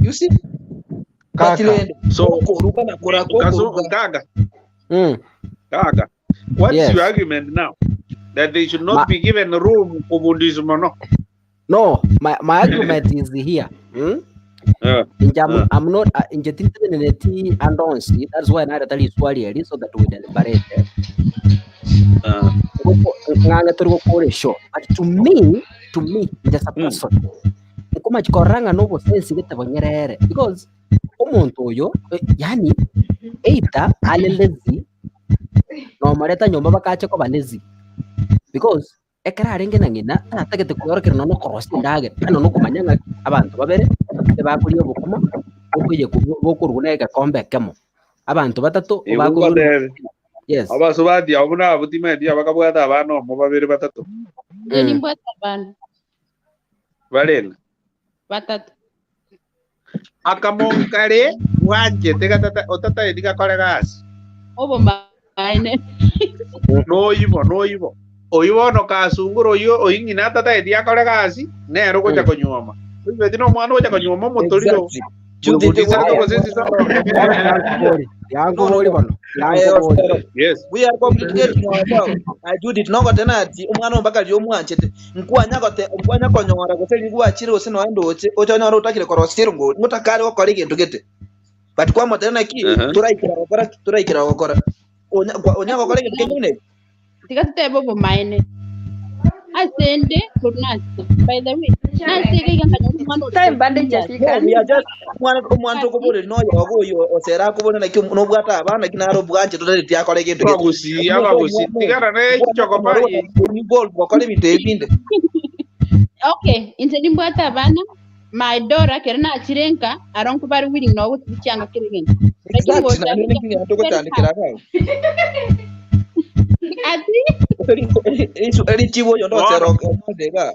you see so Gaga, what's your argument now that they should not be given room for Buddhism? No, my argument is here. I'm not in the and on see. That's why I tell you swali so that we deliberate. But to me, just a person. Kuma chikoranga no sense gete bonyerere because umuntu oyo yani either alelezi no mareta nyomba bakache ko banezi because ekara arenge na ngina atagete kuyorokera no korosi ndage no kumanyanga abantu babere bakuriyo bukuma ukuye kubokuruguna gakombe kemo abantu batatu bakuriyo. Yes, abasubadi abuna abutima dia bakabwata abano mo babere batatu ni mbwata abana Valena batatu akamonkare wanje tega otata edika kole gas obo maine no ibo oibo no kasunguro yo oingina tata edika kole gas nero gocha konyoma beti no mwana gocha konyoma motoriro Yes, we are complicating ourselves. I do it no tena ati umwana mpaka lyo mwanchete nkwanya konyora goteli gwa chiro osino endo ocho nyora utakire korosiro ngo mutakare okore kintu gete but kwa motena ki turaikira gokora onya gokore kintu kingine tikate bobo maine asende kunasi by the way nasi kanga time bande chafika umwana tokobore no yogo osera kubona na no bwata abana kinaro bwanje totale tyakore kintu bagusi tigara ne chokopa ni bol bokole binde okay inteni bwata abana my daughter kerna achirenka aron kubari willing no kuchanga kiregen. Exactly. Na nini kingi atoko tani kiraka. Ati Eri chivo yondo zero dega.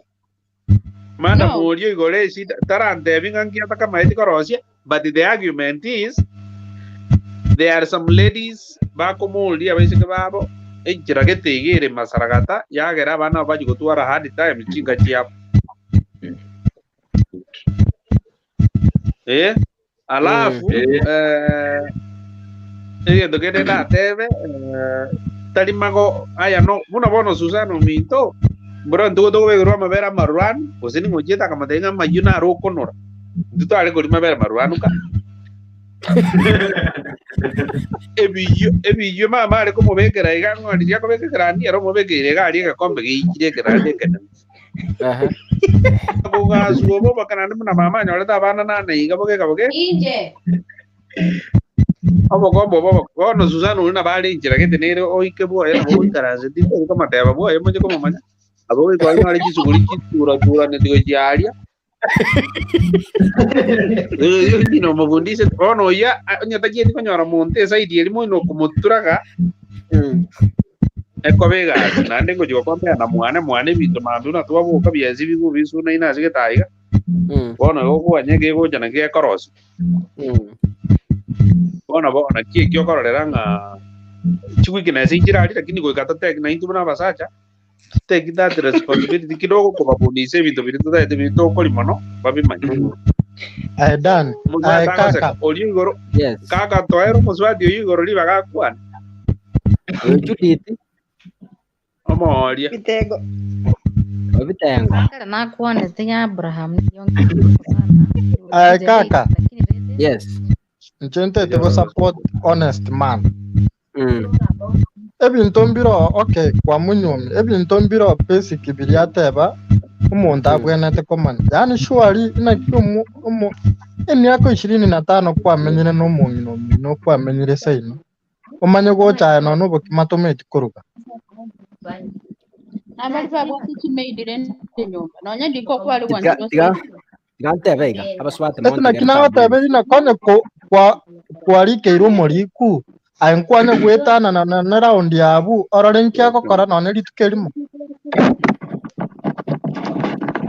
Mana muriyo igole si tarante vingangi ataka maiti korosi. But the argument is there are some ladies bako muli abese kebabo ejira getegere masaragata yagera bana baji gutwara hard time chinga chia. Alafu ndo kene da teve talimago aya no muna bono Susano minto bro ndo do we roma vera maruan osini ngojeta kama tenga mayuna ro konora duto ale gorima vera maruanu ka ebi yo mama ale como ve que era igango ali ya come que grandi ero mo ve que ilega ali que kombe que ikire grandi que Buga suobo bakana na mama nyole ta bana na nei kaboke inje Abo no Susano una bale injira que tener hoy que boa era muy carase tipo como te aba boa mo como mañana abo igual no ale suguri tura ne digo diaria yo no mo bundise no ya nyata je ko nyora monte sai di mo no como turaga eko vega nande ngo jwa kwambia na mwane bito mandu na tuwa boka biazi bigu bisu na ina sige taiga bona go anyege go jana ge korosi bona kio kororeranga chukwi kina sinjira ali lakini go kata tek na intu na basacha take that responsibility kidogo kwa bundise bito bito ko limono babi manyi Dan kaka olingoro yes kaka toero moswadi oyingoro li baga kwan Judith Omoria. Vitego. Vitengo. Na kuone tinya Abraham kaka. Yes. Gente te support honest man. Ebi ntombiro okay kwa munyomi. Ebi ntombiro pesi kibiria teba. Umuntu abwene te command. Yani surely ina kiumu eni yako 25 kwa menyine no munyo no kwa menyire saino. Umanye gocha no no bokimatometi kuruga. Amalifa kwa kimeidire nyumba. Nonya ndiko kwa ali Gante vega. Abaswate monte. Etna kinawa tebe ina kone kwa like irumoriku. Ankwane gwetana na round yabu ororenkia kokora no ne litukelimo.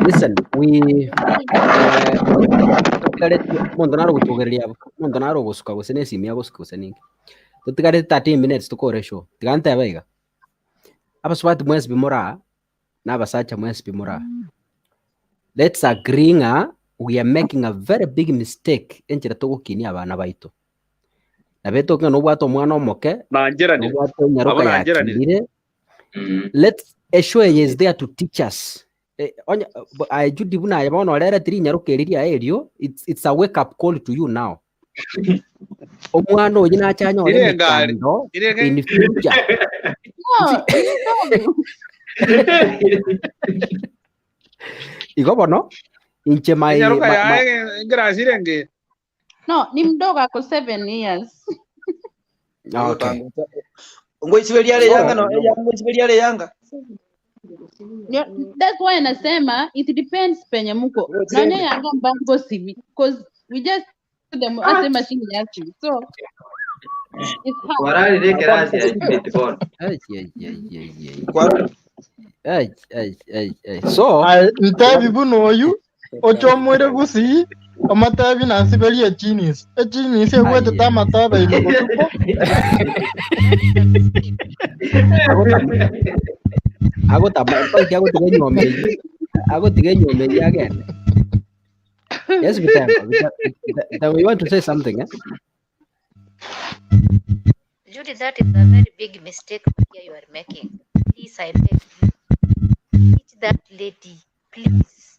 Listen, we mondonaro gutugeria mondonaro gusuka gusene simia gusuka guseningi. Tutigare 13 minutes tukore show. Tigante vega. Abaswati mwezi bimora na abasacha mwezi bimora. Let's agree we are making a very big mistake enjira tugukini abana baito. Na beto kino bwato mwana omoke na njira ni bwato nyaruka yakire. Let's assure is there to teach us. I judi buna yabona olera 3 nyaruka eriria erio it's a wake up call to you now. Omwana oyina chanyo ole kando in future. Iko bono inche mai grasirenge no ni mdogo ako 7 years. Okay. Ngo isibeliale yanga no yango isibeliale yanga. That's why nasema it depends penye mko. Nanya yanga mbango sivi because we just them as a machine yaki. So it's hard. Warali reke rasi ya bitbon. So ntabi buno oyu ochomwere gusi amatabi nansibelia genius genius egwete tamataba ile gotuko ago tigenyome again. Yes, we want to say something, eh? Judy, that is a very big mistake here you are making. Please, I beg you. Teach that lady, please.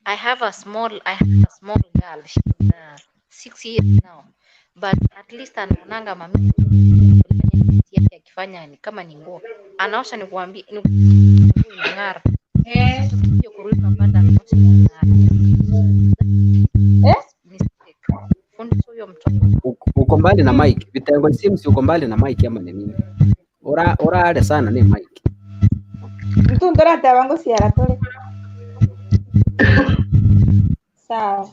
I have a small girl. She's 6 years now, but at least anaonanga mami yake akifanya ni kama ni nguo anaosha, ni kuambia ni ngara hiyo kurudi kupanda fundisho huyo mtoto. Uko mbali na mic vitengo simu, si uko mbali na mic ama ni nini? Ora ale sana ni mic mtu ndora tawango siara tole Sawa.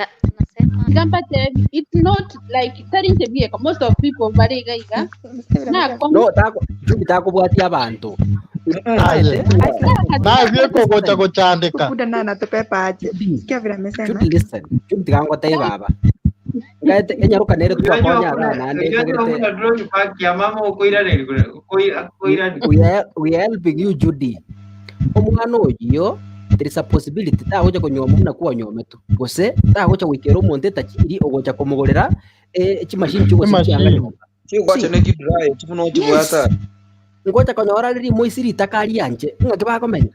It's not like most of people bariga no tako bwatia abantu na vieko gocha gochandika Kuda na tupepa aje. Sikia vile amesema. listen chuti kango tai baba ngaite enyaruka nere tu akonya ara na ande we helping you Judy omwana oyo there is a possibility ta gocha konyoma muna kuwa nyome tu gose ta gocha wikero monte takiri ogocha komugorera chimashini chugo cyanganyoma Chiwacha ne gidrai chifuno chiwata. Ngocha konyora riri moisiri takari anje ngake bakomenya.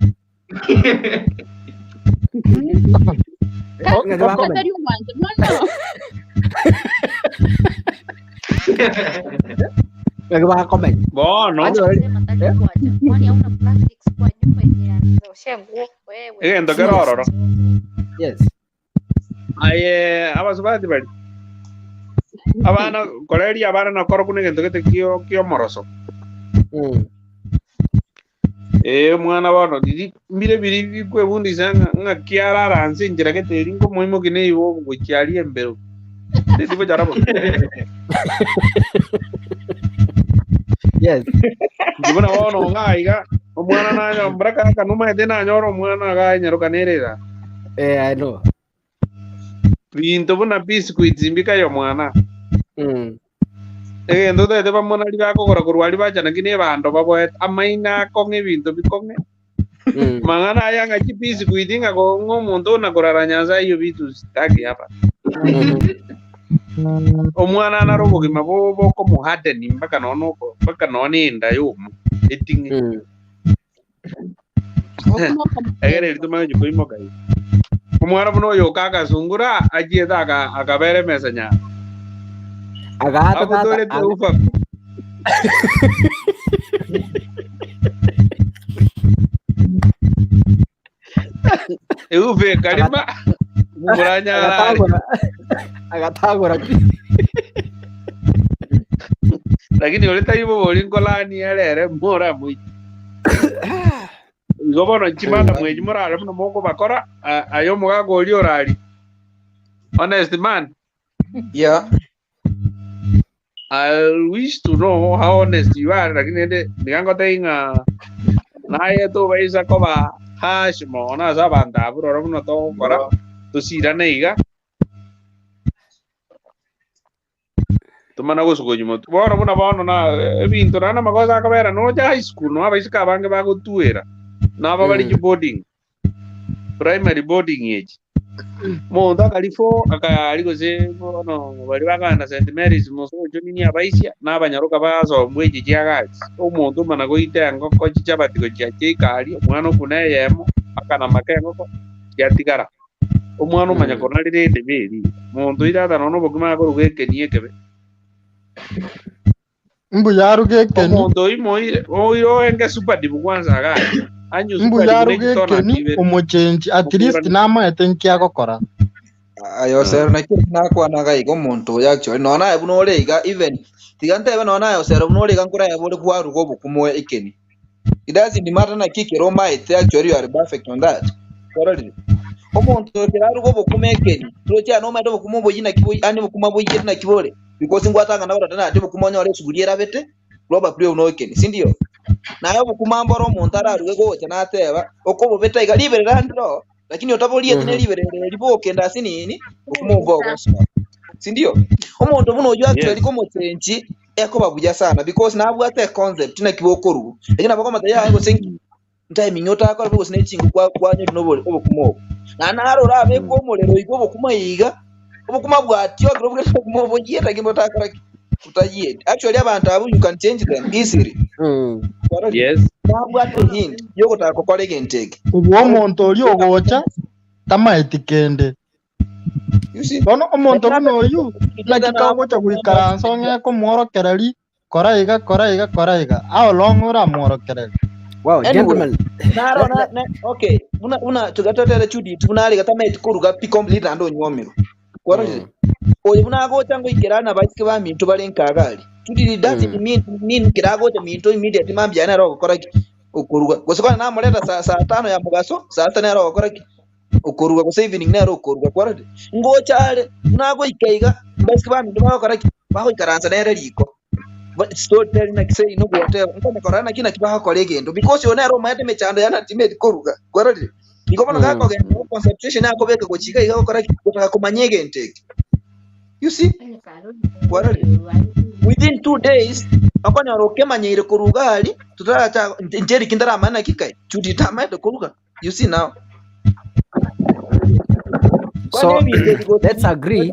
Ngake bakomenya. Bono. Endagera ororo. Yes. Aye abasubati bali. Abana koleri abana na koro kune gento gete kio moroso. Mwana bono didi mbire biri kwe bundi sanga ngakiara ranse njira gete ringo moimo kine iwo gochiari embero. Didi bo jarabo. Yes. Ndibona bono ngaiga omwana na nyombra kana numa etena nyoro mwana ga nyaro kanerera. I know. Binto bona biscuits imbika yo mwana. Ndo te bamona li bakogora kurwali bachana kine bando baboet amaina konge binto bikonge. Mangana yanga chipisi kuidinga ko ngomuntu na kuraranya iyo bitu staki hapa. Omwana na robo kimabo ko muhade ni mpaka noni ndayo etingi. Egere lituma yuko imokai. Omwana buno yo kaka sungura ajie daga akabere mesanya. Agata tata ufa. Ufe kalima muranya agatagora lakini oleta yibo bolinkolani erere mura mwi ngobono chimanda mweji murara muno moko bakora ayo mugago oli orali honest man. Yeah. I wish to know how honest you are, lakini ndigango tenga naye to baisa koba hash mo na zabanda bro muno to kora tusira neiga tumana gosugo nyumo bono muna bono na ebintu na magoza akabera no ja high school no abaisika bange bagotuera na babali boarding primary boarding age Mondo akalifo akaliko ze no bali bagana St Mary's muso nini abaisia n'abanyaruka bazo mweje kyagazi omuntu mana goite ngo ko kichabati ko kyakikali omwana kuneyemo akana makengo ko yatigara omwana manya kona lirende beri muntu irada no bogima ko rugekenie kebe mbu yarugekeni omuntu imoire oiro enge super dibu kwanza agaje mbu yarugekeni omochenji at least nama etenki agokora ayo sero na kina kwa naga igo muntu actually nona ebuno oleiga even tigante ebe nona ayo sero buno oleiga nkura yabole kwa rugo bukumwe ikeni it doesn't matter na kikero might actually you are perfect on that correct omuntu kira rugo bukumwe ikeni turocha no mado bukumwe bojina kibo ani bukuma bojina na kibole because ngwatanga na ora ati bukumonya ole suguliera bete roba play no ikeni sindio nayo bukumamboro omuntu araruge gocha nateba okobo beta igaliberera ndiro lakini otabolie tene liberere liboke ndasi nini okumugogo sindio omuntu buno ojo actually ko motsenchi eko babuja sana because nabwate concept na kibokoru lakini abako mataya yango sengi time nyota akora because ne chingu kwa nyo nobole obukumogo na naro rabe ko molero igo bukumayiga obukuma bwatyo grobwe kumobogie takimbo takara kutaye actually abantu abu you can change them easily yes nabwate hint yoko takokole genteke uwo muntu oli ogocha tamaetikende bono omuntu buno oyu nakikagocha gwikaransa ng'eko mworokereri koraiga how long ura mworokereri. Wow, gentlemen. Okay, una tugatotera chudi tunali gatamaeti kuruga complete ando nyomero kwaro oyo bunagocha ngo ikerana basike ba mintu balenkagali chudi that mean kiragocha mintu immediate mambya na ro gukora okuruga gosokana namuleta saa 5 ya mugaso saa 5 ro gukora okoruga ko saving nero okoruga kwarade ngo chale nago ikaiga basi ba ndo ba kora ba ikaranza nere riko but storytelling na kisei no whatever ngoma korana kina kibaha kore gendo because yo nero maete mechando yana timedi koruga kwarade ngoma na kako gendo concentration yako beka ko chika iga kora kutaka kumanyege intake you see kwarade within 2 days akonya roke manyire koruga ali tutata njeri kindara mana kikai chudi tamade koruga you see now. So let's agree.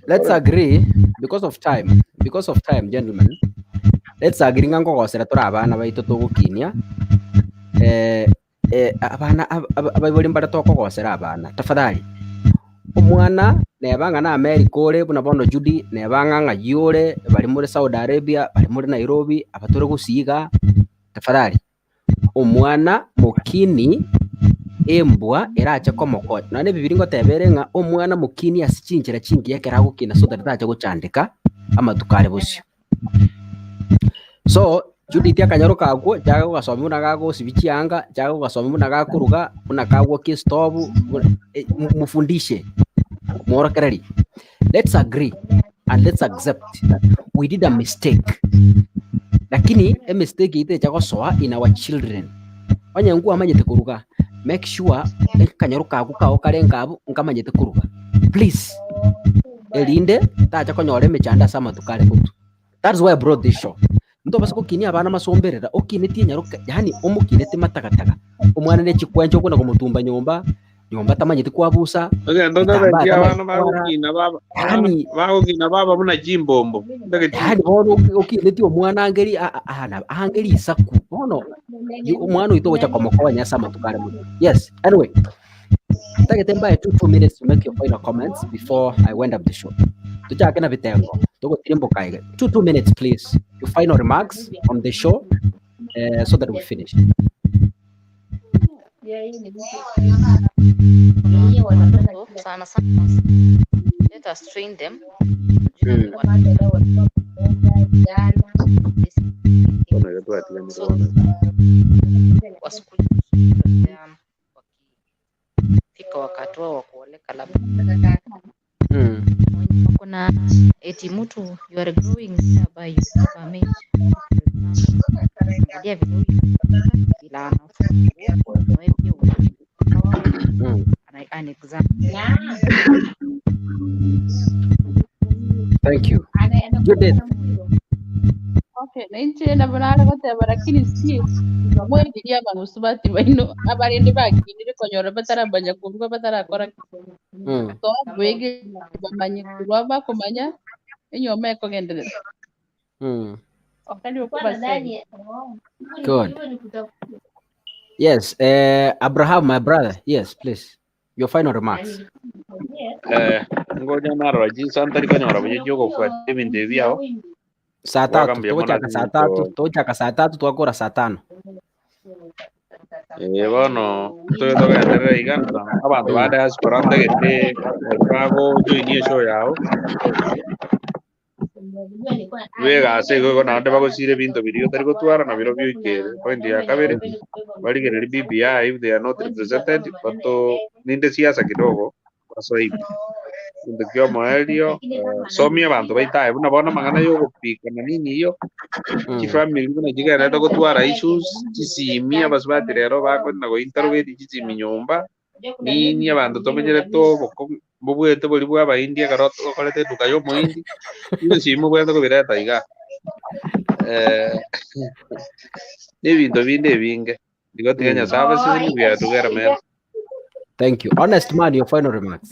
Let's agree because of time. Because of time, gentlemen. Let's agree ngango gosera tura abana baitu tugukinia. Abana ababiri mbara toko gosera abana. Tafadhali. Omwana nebanga na America ore buna bono Judy nebanga nga yore bali muri Saudi Arabia bali muri Nairobi abatore gusiga. Tafadhali. Omwana mukini embwa eracha komoko nane bibiringo teberenga omwana mukini asichinjira chingi yakera gukina so that atacha guchandika amatukare bosyo. So Judith akanyaruka agwo jaga gasoma muna gago sibichianga jaga gasoma muna gakuruga muna kagwo kistobu mufundishe morokereri. Let's agree and let's accept that we did a mistake. Lakini a mistake ite jago soa in our children. Onyangu amanyete kuruga. Make sure kanyaruka aguka okarenga abu nkamanyete kuruga. Please. Elinde tacha konyore mechanda sama tukale mutu. That's why I brought this show. Ndo basako kini abana masomberera okineti nyaruka yani omukineti matakataka. Omwana ne chikwencho kuna kumutumba nyomba tamanyete kwabusa. Okay, ndo nda abana bagukina baba. Yani bagukina baba muna jimbombo. Yani bono okineti omwana angeri angeri isaku. Bono umwana uitocha kwa mkoa nyasa matukare mutu. Yes, anyway. Take them by 2 minutes to make your final comments before I wind up the show. Tuchake na vitengo. Tuko tiempo kaiga. 2 minutes please. Your final remarks on the show so that we finish. Let us train them. Fika wakati wao kuoleka labda kuna eti mtu you are growing by your age ndio video ila an example. Thank you. Judith. Okay, nje na banara bateba lakini si mwezi ya manusubati baino abarende bakinire konyora batarabanya kuvuga batarakora to bwege bamanye kuba bakomanya inyoma yako genderera okandi okubasanya. Good. Yes, Abraham, my brother. Yes, please. Your final remarks. Ngoja naro jinsi antari konyora bujogo kwa ebinde byao. Saa tatu, tochaka saa tatu twakora saa tano. Bono tuyo enderera iganda abantu ba diaspora ndegete bago joinie show yao wega sego nande bagosire bintu birio tari gotwara na biro byikere point ya kabere baligereri BBI if they are not represented but ninde siasa kidogo so hivi ndio moelio somi abantu baitaye buna bona mangana yo gupika na nini hiyo kifamily buna jigana to gotwara issues kisimia basubati rero bako na go interrogate kisimi nyumba nini abantu tomenyere to bubwete boli bwa ba India garoto kolete tukayo mo indi ni simu bwete ko bireta iga nebintu binde binge digo tiganya sabe sisi ni bya tugera men. Thank you. Honest man, your final remarks.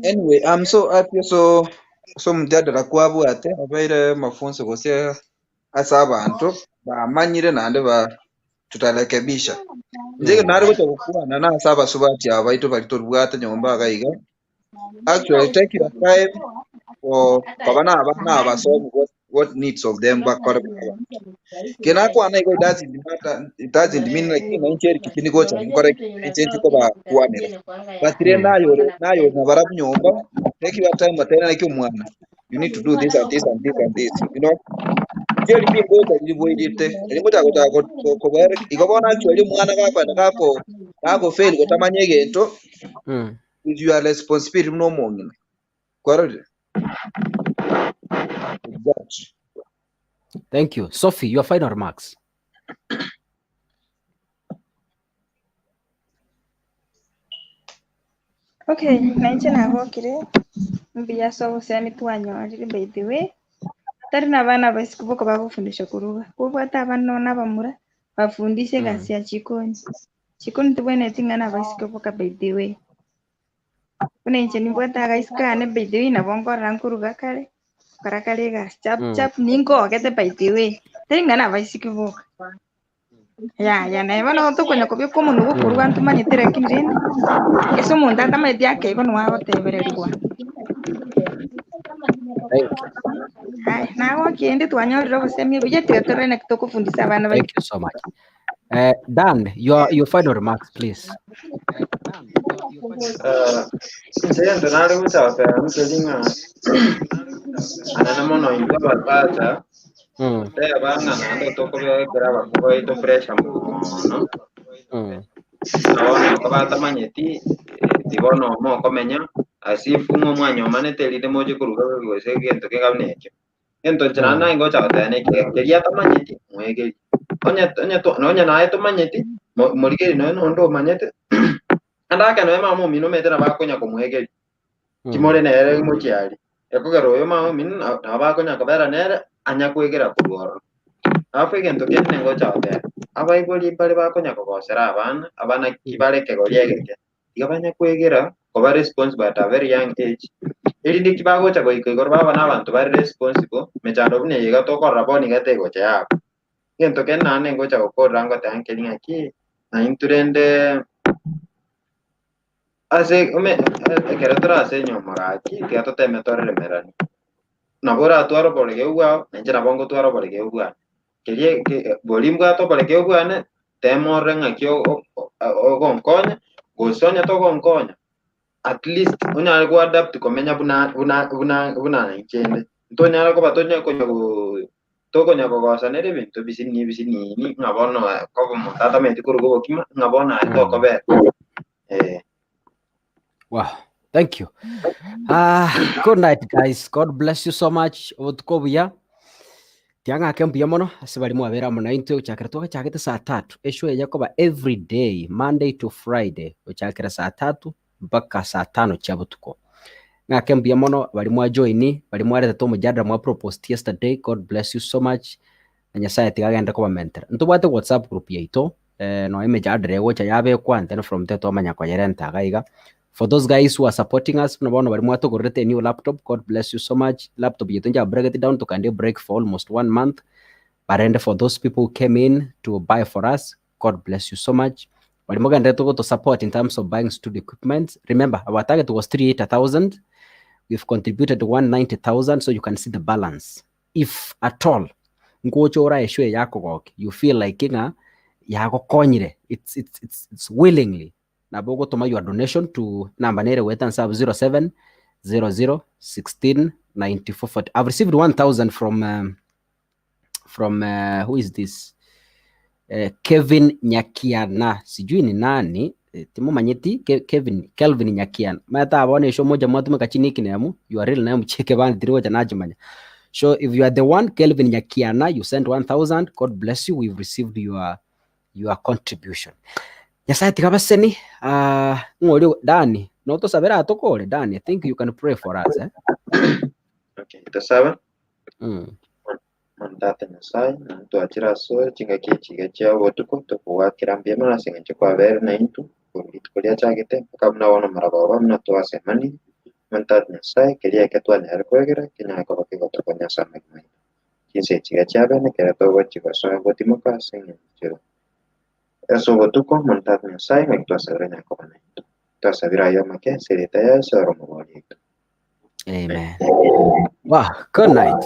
Anyway, I'm so happy so mjadala kwabu ate abaire mafunzo gose asa abantu bamanyire nande ba tutalekebisha njege nari gocha gukwana na asaba subati abaitu balitorubwate nyomba agaiga. Actually take your time for kabana abana abasomi what needs of them bakora kena kwana iko it doesn't mean like na incheri kipindi gocha correct incheri ko ba kwanira batire nayo na barabu nyomba. Take your time atena like mwana you need to do this and this and this and this, you know. Jeli bi ngota ni boyite. Ni muta ko bar ikabona actually mwana kako fail ko tamanye gento. Is your responsibility no more. Correct. Thank you. Sophie, your final remarks. Okay, naiche nagokire mbia so sani twanyorire by the way tari na bana basikuboka bagufundisha kuruga kubwata abana nabamura bafundishe gasi ya chikoni tubone tingana basikuboka by the way kunenche nibwata gaiskane by the way na bongora nkuruga kare karakare gas chap ningo ogete by the way tari ngana basikuboka ya na bana tokonya kopyo komo nugo kuruga ntumanyitire kinrene eso munda tamaithi yake ibo nwagotebererwa hai nago kindi twanyorire obusemi buya tigatorene tukufundisa abana Thank you so much. Dan, your final remarks, please. Sento nari kuchapera mkelinga anana mono inga batata te bangana ando toko bekera bakuba ito pressure mono abona kabata manyeti tibono mo komenya asifungo mwanyo manete lide moje kuruga gwese gento kegabneke ento chana ingo chatane keria tamanyeti mwege onya nae tomanyeti morigeri no ndo manyete andaka no mama mino metera bakonya komwege kimore nere mukyali ekogero yo mama min abakonya kabera nere anya kwegera kurworo afa gento kene ngo chabe abaigoli bali bakonya kogosera abana kibale kegoriegeke igabanya kwegera koba responsible at a very young age erinde kibago cha goikegor baba n'abantu bari responsible mechando bune yiga tokora boni gatego cha gento kene ngo cha gokora ngo tanke ngaki na inturende ase keretora ase nyomoraki tiato teme torre merani nabora twaro por geugwa nenjera bongo twaro por geugwa kerie ke bolimba to por geugwa ne temo renga kio o gonkonya gosonya to gonkonya at least unya go adapt komenya buna nchende ntonya ko batonya ko to konya ko gosane de bintu bisini ni ngabono ko mo tata meti kurugo kima ngabona to ko be Wow, thank you. Good night, guys. God bless you so much. Otukobuya tianga kembuya mono asibali mwabera mona into uchakira toka chakete saa 3 esho yakoba every day Monday to Friday uchakira saa 3 mpaka saa 5 chabutuko nga kembuya mono bali mwa join bali mwareta to mujadra mwa proposed yesterday. God bless you so much nyasaye tigagenda ko mentor ntubate WhatsApp group yaito no image adre wocha yabe kwante from teto manya kwa yerenta gaiga. For those guys who are supporting us, a new laptop. God bless you so much. Laptop, you think break it down to can break for almost 1 month. But for those people who came in to buy for us, God bless you so much. But more to support in terms of buying studio equipment. Remember, our target was 380,000. We've contributed 190,000, so you can see the balance. If at all, you feel like it's willingly. Nabogo to your donation to number nere wetan sub 07 00 16 94 40. I've received 1,000 from who is this? Kevin Nyakiana. Sijui ni nani? Timo manyeti Kelvin Nyakiana. Mata abone show moja mwatume kachini kinemu. Your real name cheke band diriwa janaji manya. So if you are the one, Kelvin Nyakiana, you sent 1,000. God bless you. We've received your contribution. Nyasaye tikabaseni ngoli Dani noto sabera atokole Dani. I think you can pray for us Okay, tasaba mandata Nyasaye nanto achira so chinga kichiga cha wotuko to kwa kirambia mana singa kwa ver na intu kulia chagete kabna wana marababa na to asemani mandata Nyasaye kelia ketwa ne arkoegera kinya ko ko to konya sama mai kise chiga cha bene kera to wachi so wotimoka singa chiro eso wotuko mandata Nyasaye mekto sabrena ko bana to sabira yo make serita ya so romo bonito. Amen. Wow, good night.